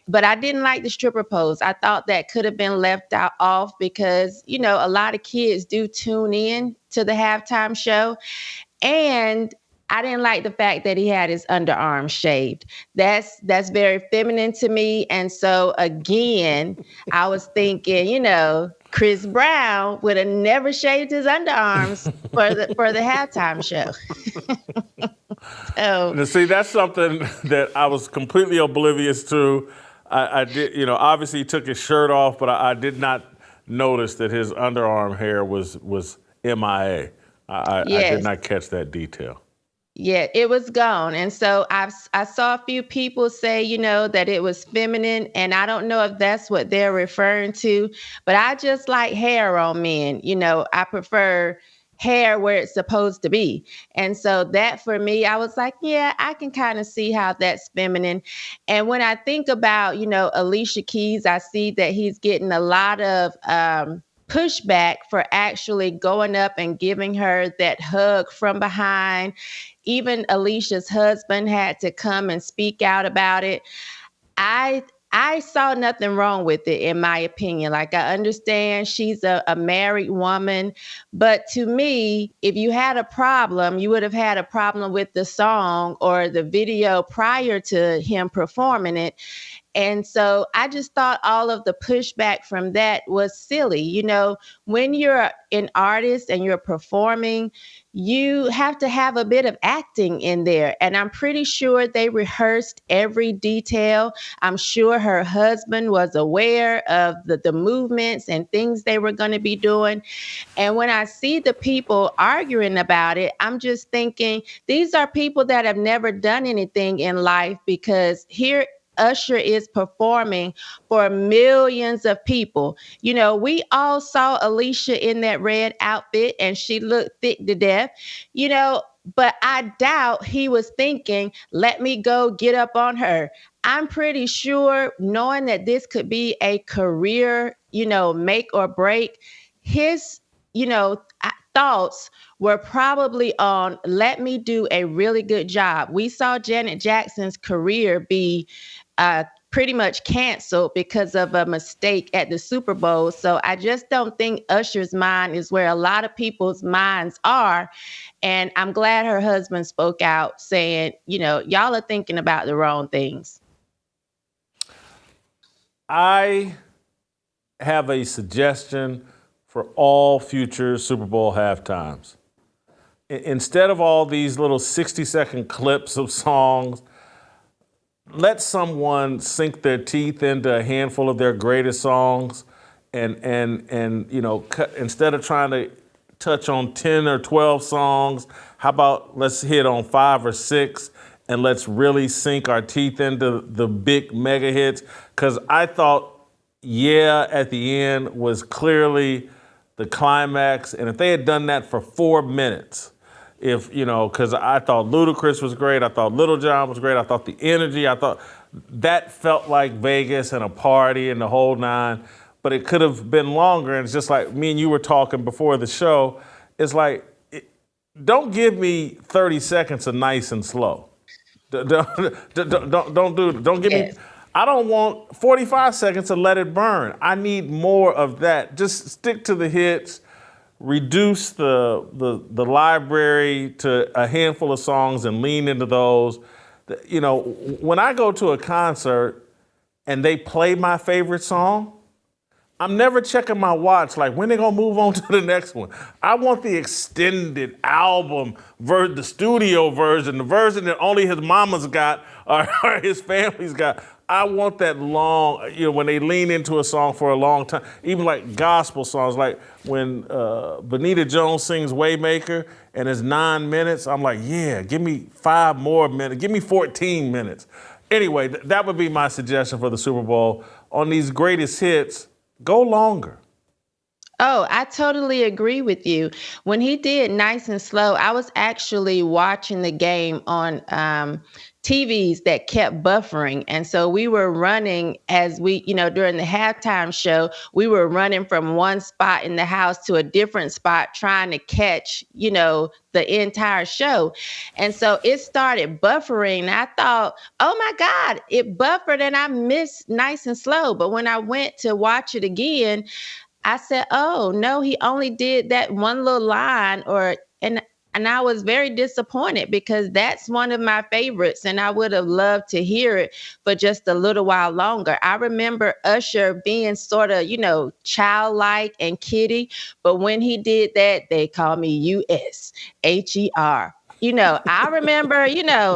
But I didn't like the stripper pose. I thought that could have been left off because, a lot of kids do tune in to the halftime show. And I didn't like the fact that he had his underarms shaved. That's very feminine to me. And so again, I was thinking, Chris Brown would have never shaved his underarms for the halftime show. Now, see, that's something that I was completely oblivious to. I did, obviously he took his shirt off, but I did not notice that his underarm hair was MIA. I did not catch that detail. Yeah, it was gone. And so I saw a few people say, that it was feminine. And I don't know if that's what they're referring to, but I just like hair on men. I prefer hair where it's supposed to be. And so that for me, I was like, yeah, I can kind of see how that's feminine. And when I think about, Alicia Keys, I see that he's getting a lot of pushback for actually going up and giving her that hug from behind. Even Alicia's husband had to come and speak out about it. I saw nothing wrong with it, in my opinion. Like, I understand she's a married woman, but to me, if you had a problem, you would have had a problem with the song or the video prior to him performing it. And so I just thought all of the pushback from that was silly. When you're an artist and you're performing, you have to have a bit of acting in there. And I'm pretty sure they rehearsed every detail. I'm sure her husband was aware of the movements and things they were going to be doing. And when I see the people arguing about it, I'm just thinking these are people that have never done anything in life, because here Usher is performing for millions of people. We all saw Alicia in that red outfit and she looked thick to death, but I doubt he was thinking, let me go get up on her. I'm pretty sure, knowing that this could be a career, make or break, his, thoughts were probably on, let me do a really good job. We saw Janet Jackson's career be pretty much canceled because of a mistake at the Super Bowl. So I just don't think Usher's mind is where a lot of people's minds are. And I'm glad her husband spoke out saying, y'all are thinking about the wrong things. I have a suggestion for all future Super Bowl halftimes. Instead of all these little 60-second clips of songs, let someone sink their teeth into a handful of their greatest songs and instead of trying to touch on 10 or 12 songs, how about let's hit on 5 or 6 and let's really sink our teeth into the big mega hits? Because I thought, at the end was clearly the climax. And if they had done that for 4 minutes, because I thought Ludacris was great. I thought Little John was great. I thought the energy, I thought that felt like Vegas and a party and the whole nine, but it could have been longer. And it's just like me and you were talking before the show. It's like, don't give me 30 seconds of Nice and Slow. Don't give me, I don't want 45 seconds to Let It Burn. I need more of that. Just stick to the hits. Reduce the library to a handful of songs and lean into those. When I go to a concert and they play my favorite song, I'm never checking my watch like when they gonna move on to the next one. I want the extended album, the studio version, the version that only his mama's got or his family's got. I want that long, when they lean into a song for a long time, even like gospel songs, like when Bonita Jones sings Waymaker and it's 9 minutes, I'm like, yeah, give me 5 more minutes, give me 14 minutes. Anyway, that would be my suggestion for the Super Bowl. On these greatest hits, go longer. Oh, I totally agree with you. When he did Nice and Slow, I was actually watching the game on TVs that kept buffering. And so we were running as we, during the halftime show, we were running from one spot in the house to a different spot trying to catch, the entire show. And so it started buffering. I thought, oh my God, it buffered and I missed Nice and Slow. But when I went to watch it again, I said, oh, no, he only did that one little line and I was very disappointed because that's one of my favorites and I would have loved to hear it for just a little while longer. I remember Usher being sort of, childlike and kiddie, but when he did that, they called me USHER. I remember,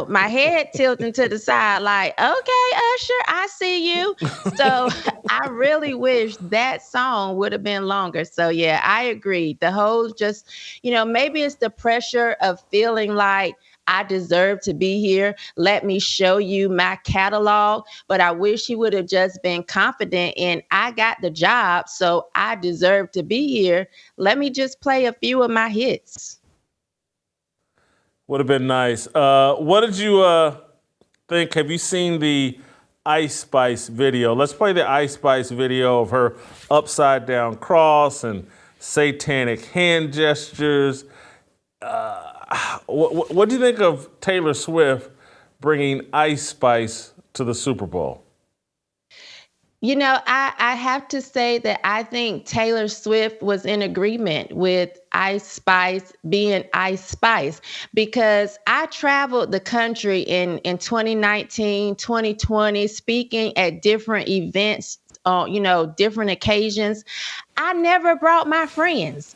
my head tilting to the side like, okay, Usher, I see you. So I really wish that song would have been longer. So, yeah, I agree. The whole just, maybe it's the pressure of feeling like I deserve to be here. Let me show you my catalog. But I wish he would have just been confident in I got the job, so I deserve to be here. Let me just play a few of my hits. Would have been nice. What did you think? Have you seen the Ice Spice video? Let's play the Ice Spice video of her upside down cross and satanic hand gestures. What do you think of Taylor Swift bringing Ice Spice to the Super Bowl? I have to say that I think Taylor Swift was in agreement with Ice Spice being Ice Spice because I traveled the country in 2019, 2020, speaking at different events, different occasions. I never brought my friends.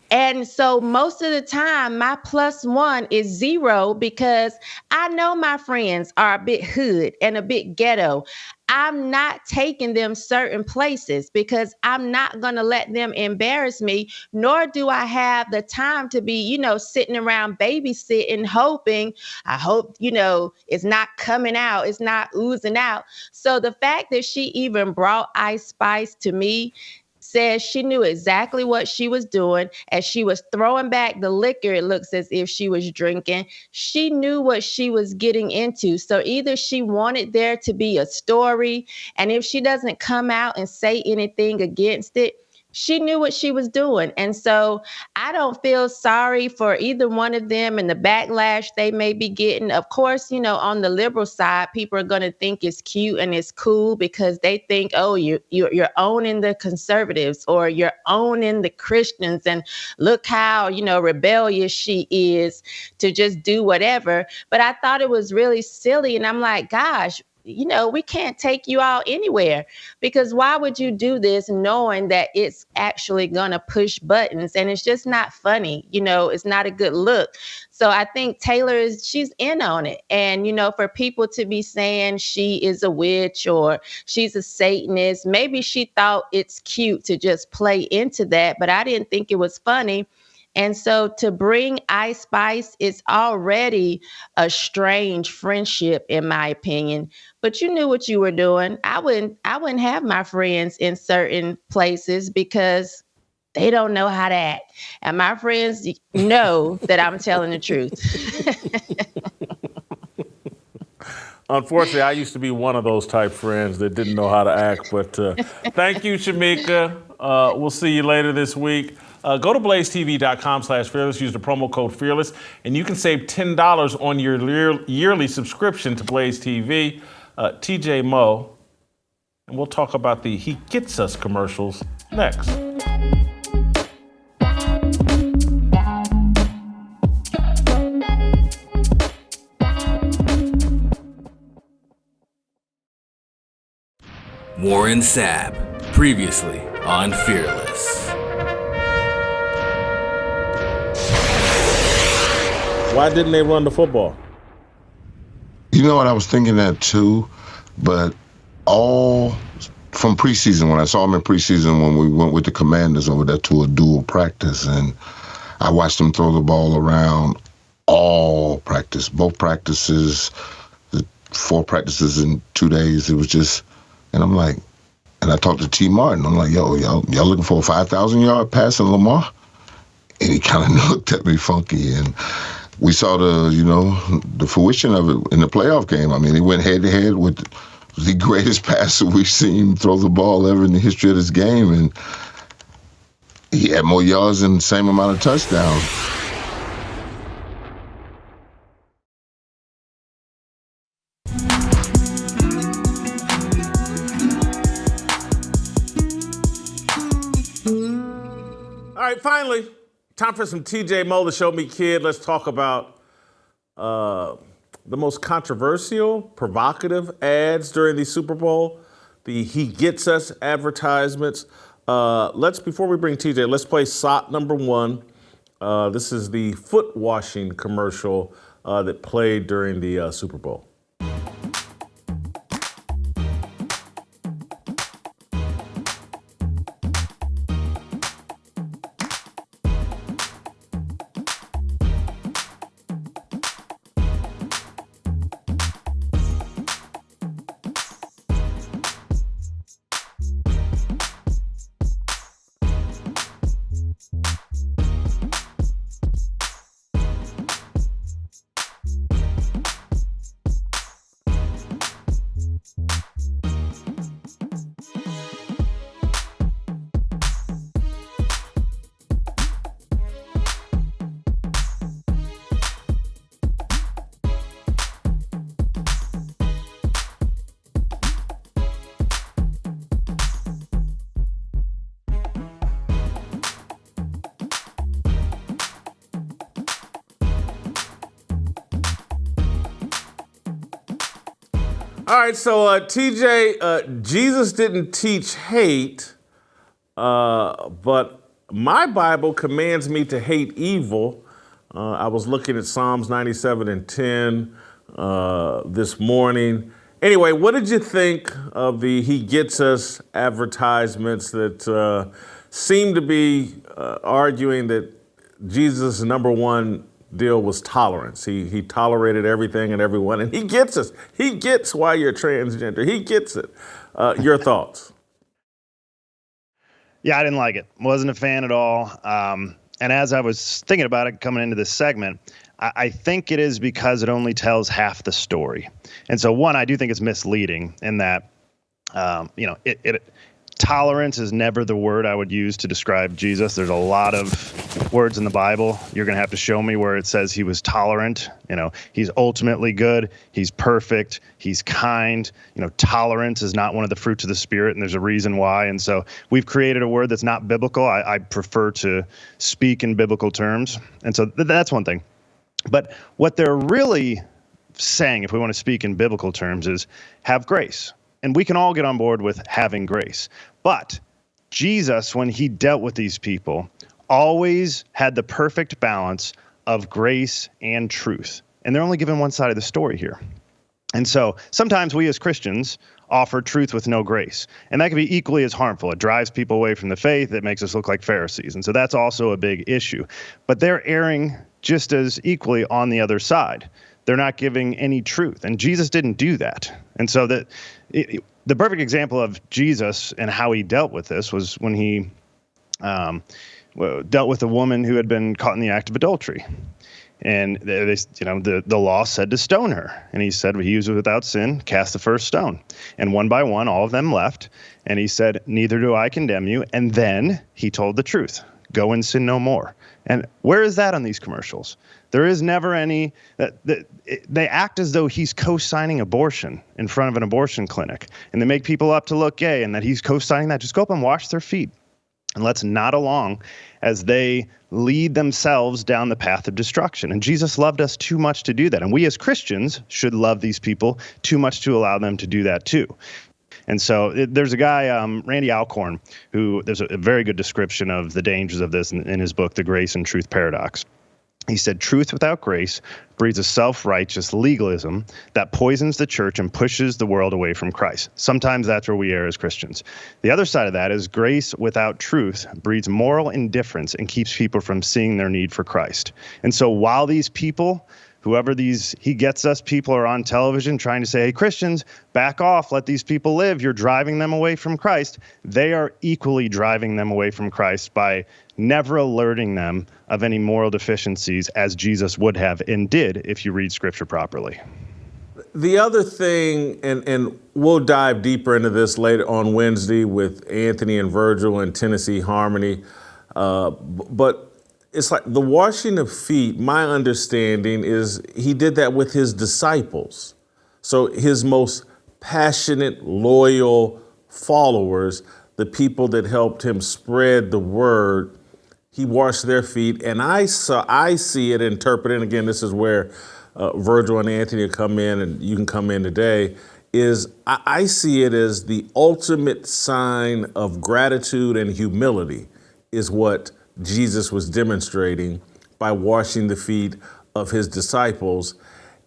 And so most of the time, my +1 is 0 because I know my friends are a bit hood and a bit ghetto. I'm not taking them certain places because I'm not going to let them embarrass me, nor do I have the time to be, sitting around babysitting, hoping, I hope, it's not coming out, it's not oozing out. So the fact that she even brought Ice Spice to me says she knew exactly what she was doing. As she was throwing back the liquor, it looks as if she was drinking. She knew what she was getting into. So either she wanted there to be a story, and if she doesn't come out and say anything against it, she knew what she was doing. And so I don't feel sorry for either one of them and the backlash they may be getting. Of course, on the liberal side, people are going to think it's cute and it's cool because they think, oh, you're owning the conservatives or you're owning the Christians. And look how, rebellious she is to just do whatever. But I thought it was really silly. And I'm like, gosh, we can't take you all anywhere because why would you do this knowing that it's actually going to push buttons and it's just not funny? It's not a good look. So I think Taylor she's in on it. And, for people to be saying she is a witch or she's a Satanist, maybe she thought it's cute to just play into that, but I didn't think it was funny. And so to bring Ice Spice is already a strange friendship, in my opinion. But you knew what you were doing. I wouldn't have my friends in certain places because they don't know how to act. And my friends know that I'm telling the truth. Unfortunately, I used to be one of those type friends that didn't know how to act. But thank you, Shemeka. We'll see you later this week. Go to blazetv.com/fearless. Use the promo code fearless, and you can save $10 on your yearly subscription to Blaze TV. TJ Moe, and we'll talk about the He Gets Us commercials next. Warren Sapp, previously on Fearless. Why didn't they run the football? You know what, I was thinking that too, but all from preseason, when I saw them in preseason, when we went with the Commanders over there to a dual practice, and I watched them throw the ball around all practice, both practices, the 4 practices in 2 days. It was just, and I'm like, And I talked to T. Martin. I'm like, yo, y'all looking for a 5,000-yard pass in Lamar? And he kind of looked at me funky. And we saw the fruition of it in the playoff game. I mean, he went head-to-head with the greatest passer we've seen throw the ball ever in the history of this game. And he had more yards and the same amount of touchdowns. All right, finally, time for some TJ Moe, the Show Me Kid. Let's talk about the most controversial, provocative ads during the Super Bowl, the He Gets Us advertisements. Before we bring TJ, let's play SOT number 1. This is the foot washing commercial that played during the Super Bowl. All right, so TJ, Jesus didn't teach hate, but my Bible commands me to hate evil. I was looking at Psalms 97 and 10 this morning. Anyway, what did you think of the He Gets Us advertisements that seem to be arguing that Jesus' number one deal was tolerance? He tolerated everything and everyone, and he gets us. He gets why you're transgender. He gets it. Your thoughts? Yeah, I didn't like it. Wasn't a fan at all. And as I was thinking about it coming into this segment, I think it is because it only tells half the story. And so, one, I do think it's misleading in that, tolerance is never the word I would use to describe Jesus. There's a lot of words in the Bible. You're going to have to show me where it says he was tolerant. He's ultimately good. He's perfect. He's kind. Tolerance is not one of the fruits of the Spirit, and there's a reason why. And so we've created a word that's not biblical. I prefer to speak in biblical terms. And so that's one thing. But what they're really saying, if we want to speak in biblical terms, is have grace. And we can all get on board with having grace. But Jesus, when he dealt with these people, always had the perfect balance of grace and truth. And they're only given one side of the story here. And so sometimes we as Christians offer truth with no grace. And that can be equally as harmful. It drives people away from the faith. It makes us look like Pharisees. And so that's also a big issue. But they're erring just as equally on the other side. They're not giving any truth. And Jesus didn't do that. And so the perfect example of Jesus and how he dealt with this was when he dealt with a woman who had been caught in the act of adultery. And the law said to stone her. And he said, he was without sin, cast the first stone. And one by one, all of them left. And he said, neither do I condemn you. And then he told the truth. Go and sin no more. And where is that on these commercials? There is never any, they act as though he's co-signing abortion in front of an abortion clinic. And they make people up to look gay and that he's co-signing that. Just go up and wash their feet. And let's nod along as they lead themselves down the path of destruction. And Jesus loved us too much to do that. And we as Christians should love these people too much to allow them to do that too. And so there's a guy, Randy Alcorn, who there's a very good description of the dangers of this in his book, The Grace and Truth Paradox. He said, truth without grace breeds a self-righteous legalism that poisons the church and pushes the world away from Christ. Sometimes that's where we err as Christians. The other side of that is grace without truth breeds moral indifference and keeps people from seeing their need for Christ. And so while these people whoever he gets us, people are on television trying to say, hey, Christians, back off, let these people live. You're driving them away from Christ. They are equally driving them away from Christ by never alerting them of any moral deficiencies as Jesus would have and did if you read scripture properly. The other thing, and we'll dive deeper into this later on Wednesday with Anthony and Virgil and Tennessee Harmony, but it's like the washing of feet, my understanding is he did that with his disciples. So his most passionate, loyal followers, the people that helped him spread the word, he washed their feet. And I see it interpreted, again, this is where Virgil and Anthony come in, and you can come in today, is I see it as the ultimate sign of gratitude and humility is what Jesus was demonstrating by washing the feet of his disciples.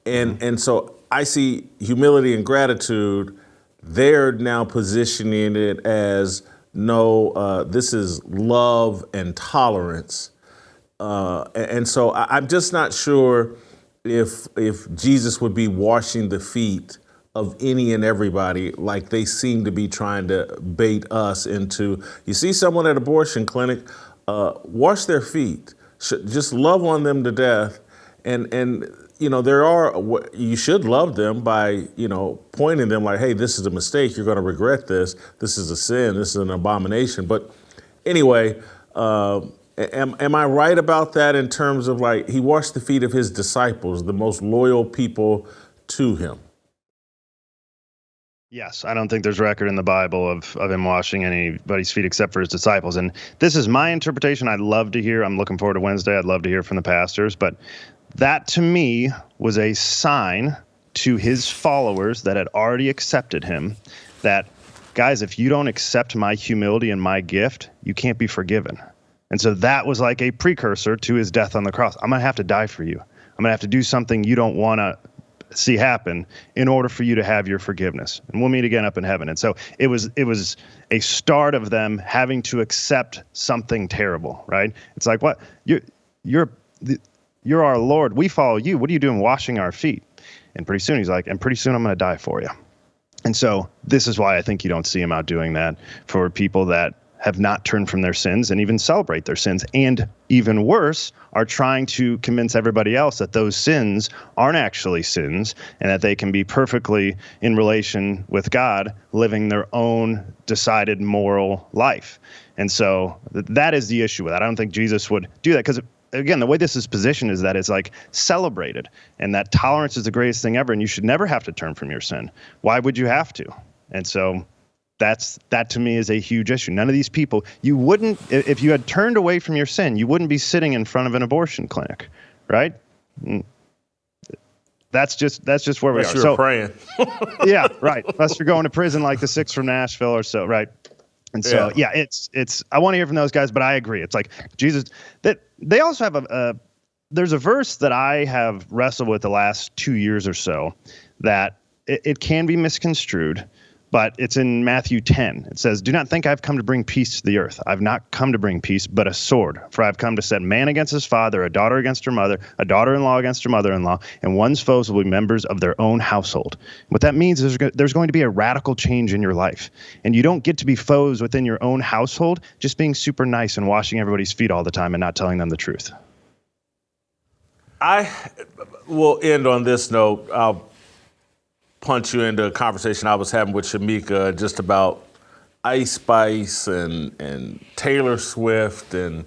And so I see humility and gratitude. They're now positioning it as, no, this is love and tolerance. And so I'm just not sure if Jesus would be washing the feet of any and everybody like they seem to be trying to bait us into. You see someone at abortion clinic, wash their feet, just love on them to death. And you should love them by, pointing them like, hey, this is a mistake. You're going to regret this. This is a sin. This is an abomination. But anyway, am I right about that in terms of like he washed the feet of his disciples, the most loyal people to him? Yes, I don't think there's record in the Bible of him washing anybody's feet except for his disciples. And this is my interpretation. I'd love to hear. I'm looking forward to Wednesday. I'd love to hear from the pastors. But that to me was a sign to his followers that had already accepted him that, guys, if you don't accept my humility and my gift, you can't be forgiven. And so that was like a precursor to his death on the cross. I'm going to have to die for you. I'm going to have to do something you don't want to see happen in order for you to have your forgiveness. And we'll meet again up in heaven. And so it was a start of them having to accept something terrible, right? It's like, what? You're our Lord. We follow you. What are you doing washing our feet? And pretty soon he's like, and pretty soon I'm going to die for you. And so this is why I think you don't see him out doing that for people that have not turned from their sins and even celebrate their sins. And even worse, are trying to convince everybody else that those sins aren't actually sins and that they can be perfectly in relation with God, living their own decided moral life. And so that is the issue with that. I don't think Jesus would do that because, again, the way this is positioned is that it's like celebrated and that tolerance is the greatest thing ever and you should never have to turn from your sin. Why would you have to? And so that to me is a huge issue. None of these people, you wouldn't, if you had turned away from your sin, you wouldn't be sitting in front of an abortion clinic, right? That's just where we are. You're praying. Yeah, right. Unless you're going to prison like the 6 from Nashville or so, right? And so, yeah, it's. I want to hear from those guys, but I agree. It's like Jesus. That they also have there's a verse that I have wrestled with the last 2 years or so that it can be misconstrued. But it's in Matthew 10. It says, do not think I've come to bring peace to the earth. I've not come to bring peace, but a sword. For I've come to set man against his father, a daughter against her mother, a daughter-in-law against her mother-in-law, and one's foes will be members of their own household. What that means is there's going to be a radical change in your life. And you don't get to be foes within your own household just being super nice and washing everybody's feet all the time and not telling them the truth. I will end on this note. I'll punch you into a conversation I was having with Shemeka just about Ice Spice and Taylor Swift and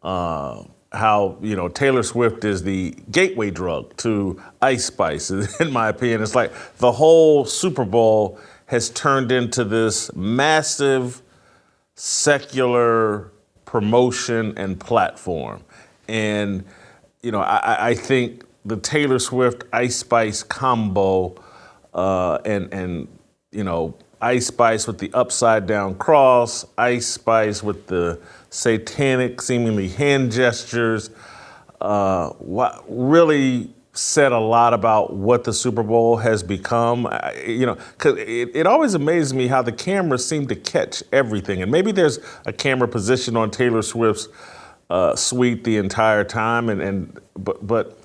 how, Taylor Swift is the gateway drug to Ice Spice, in my opinion. It's like the whole Super Bowl has turned into this massive secular promotion and platform. And, I think the Taylor Swift Ice Spice combo and Ice Spice with the upside down cross, Ice Spice with the satanic seemingly hand gestures, what really said a lot about what the Super Bowl has become. Because it always amazes me how the cameras seem to catch everything. And maybe there's a camera positioned on Taylor Swift's suite the entire time. But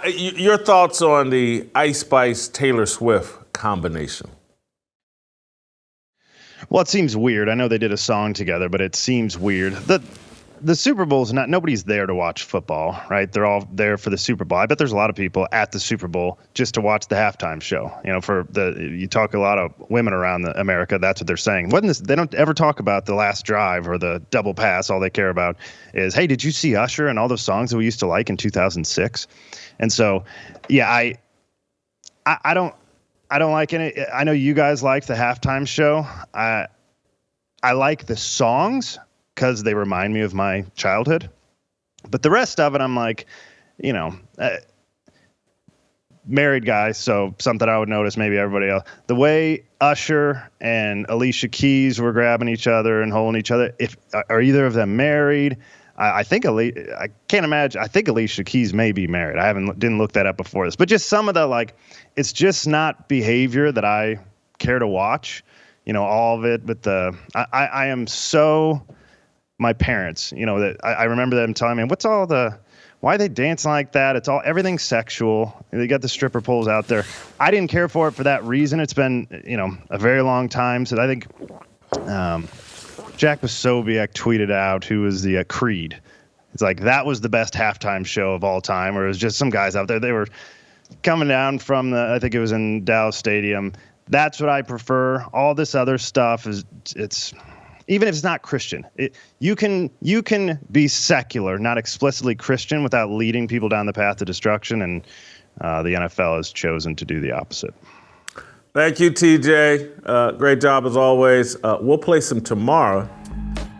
Your thoughts on the Ice Spice Taylor Swift combination? Well, it seems weird. I know they did a song together, but it seems weird. The Super Bowl's nobody's there to watch football, right? They're all there for the Super Bowl. I bet there's a lot of people at the Super Bowl just to watch the halftime show. You talk a lot of women around America, that's what they're saying. They don't ever talk about the last drive or the double pass. All they care about is, hey, did you see Usher and all those songs that we used to like in 2006? And so, yeah, I don't like any. I know you guys liked the halftime show. I like the songs because they remind me of my childhood. But the rest of it, I'm like, married guy, so something I would notice, maybe everybody else. The way Usher and Alicia Keys were grabbing each other and holding each other, are either of them married? I can't imagine. I think Alicia Keys may be married. I didn't look that up before this. But just some of the, it's just not behavior that I care to watch. All of it. But I am so... My parents, that I remember them telling me, why are they dancing like that? Everything's sexual. They got the stripper poles out there. I didn't care for it for that reason. It's been, a very long time. So I think Jack Posobiec tweeted out, who was the Creed. It's like, that was the best halftime show of all time, or it was just some guys out there. They were coming down from I think it was in Dallas Stadium. That's what I prefer. All this other stuff it's even if it's not Christian, you can be secular, not explicitly Christian, without leading people down the path of destruction. And the NFL has chosen to do the opposite. Thank you, TJ. Great job as always. We'll play some tomorrow,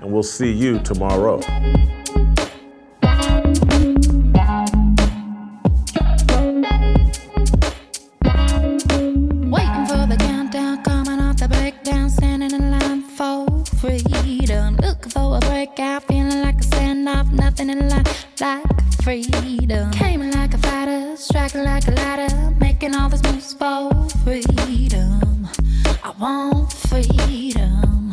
and we'll see you tomorrow. Waiting for the countdown, coming off the breakdown, standing in line for freedom. Looking for a breakout, feeling like a standoff, nothing in life like freedom. Came like a fighter, striking like a ladder, making all these moves for freedom. I want freedom.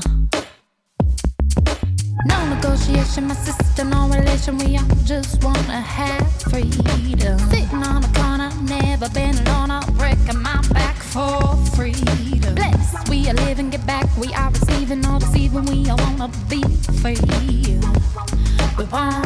No negotiation, my sister, no relation. We all just wanna have freedom. Sitting on the corner, never been alone. I'm breaking my back for freedom. Blessed, we are living, get back. We are receiving, all deceiving. We all wanna be free. We want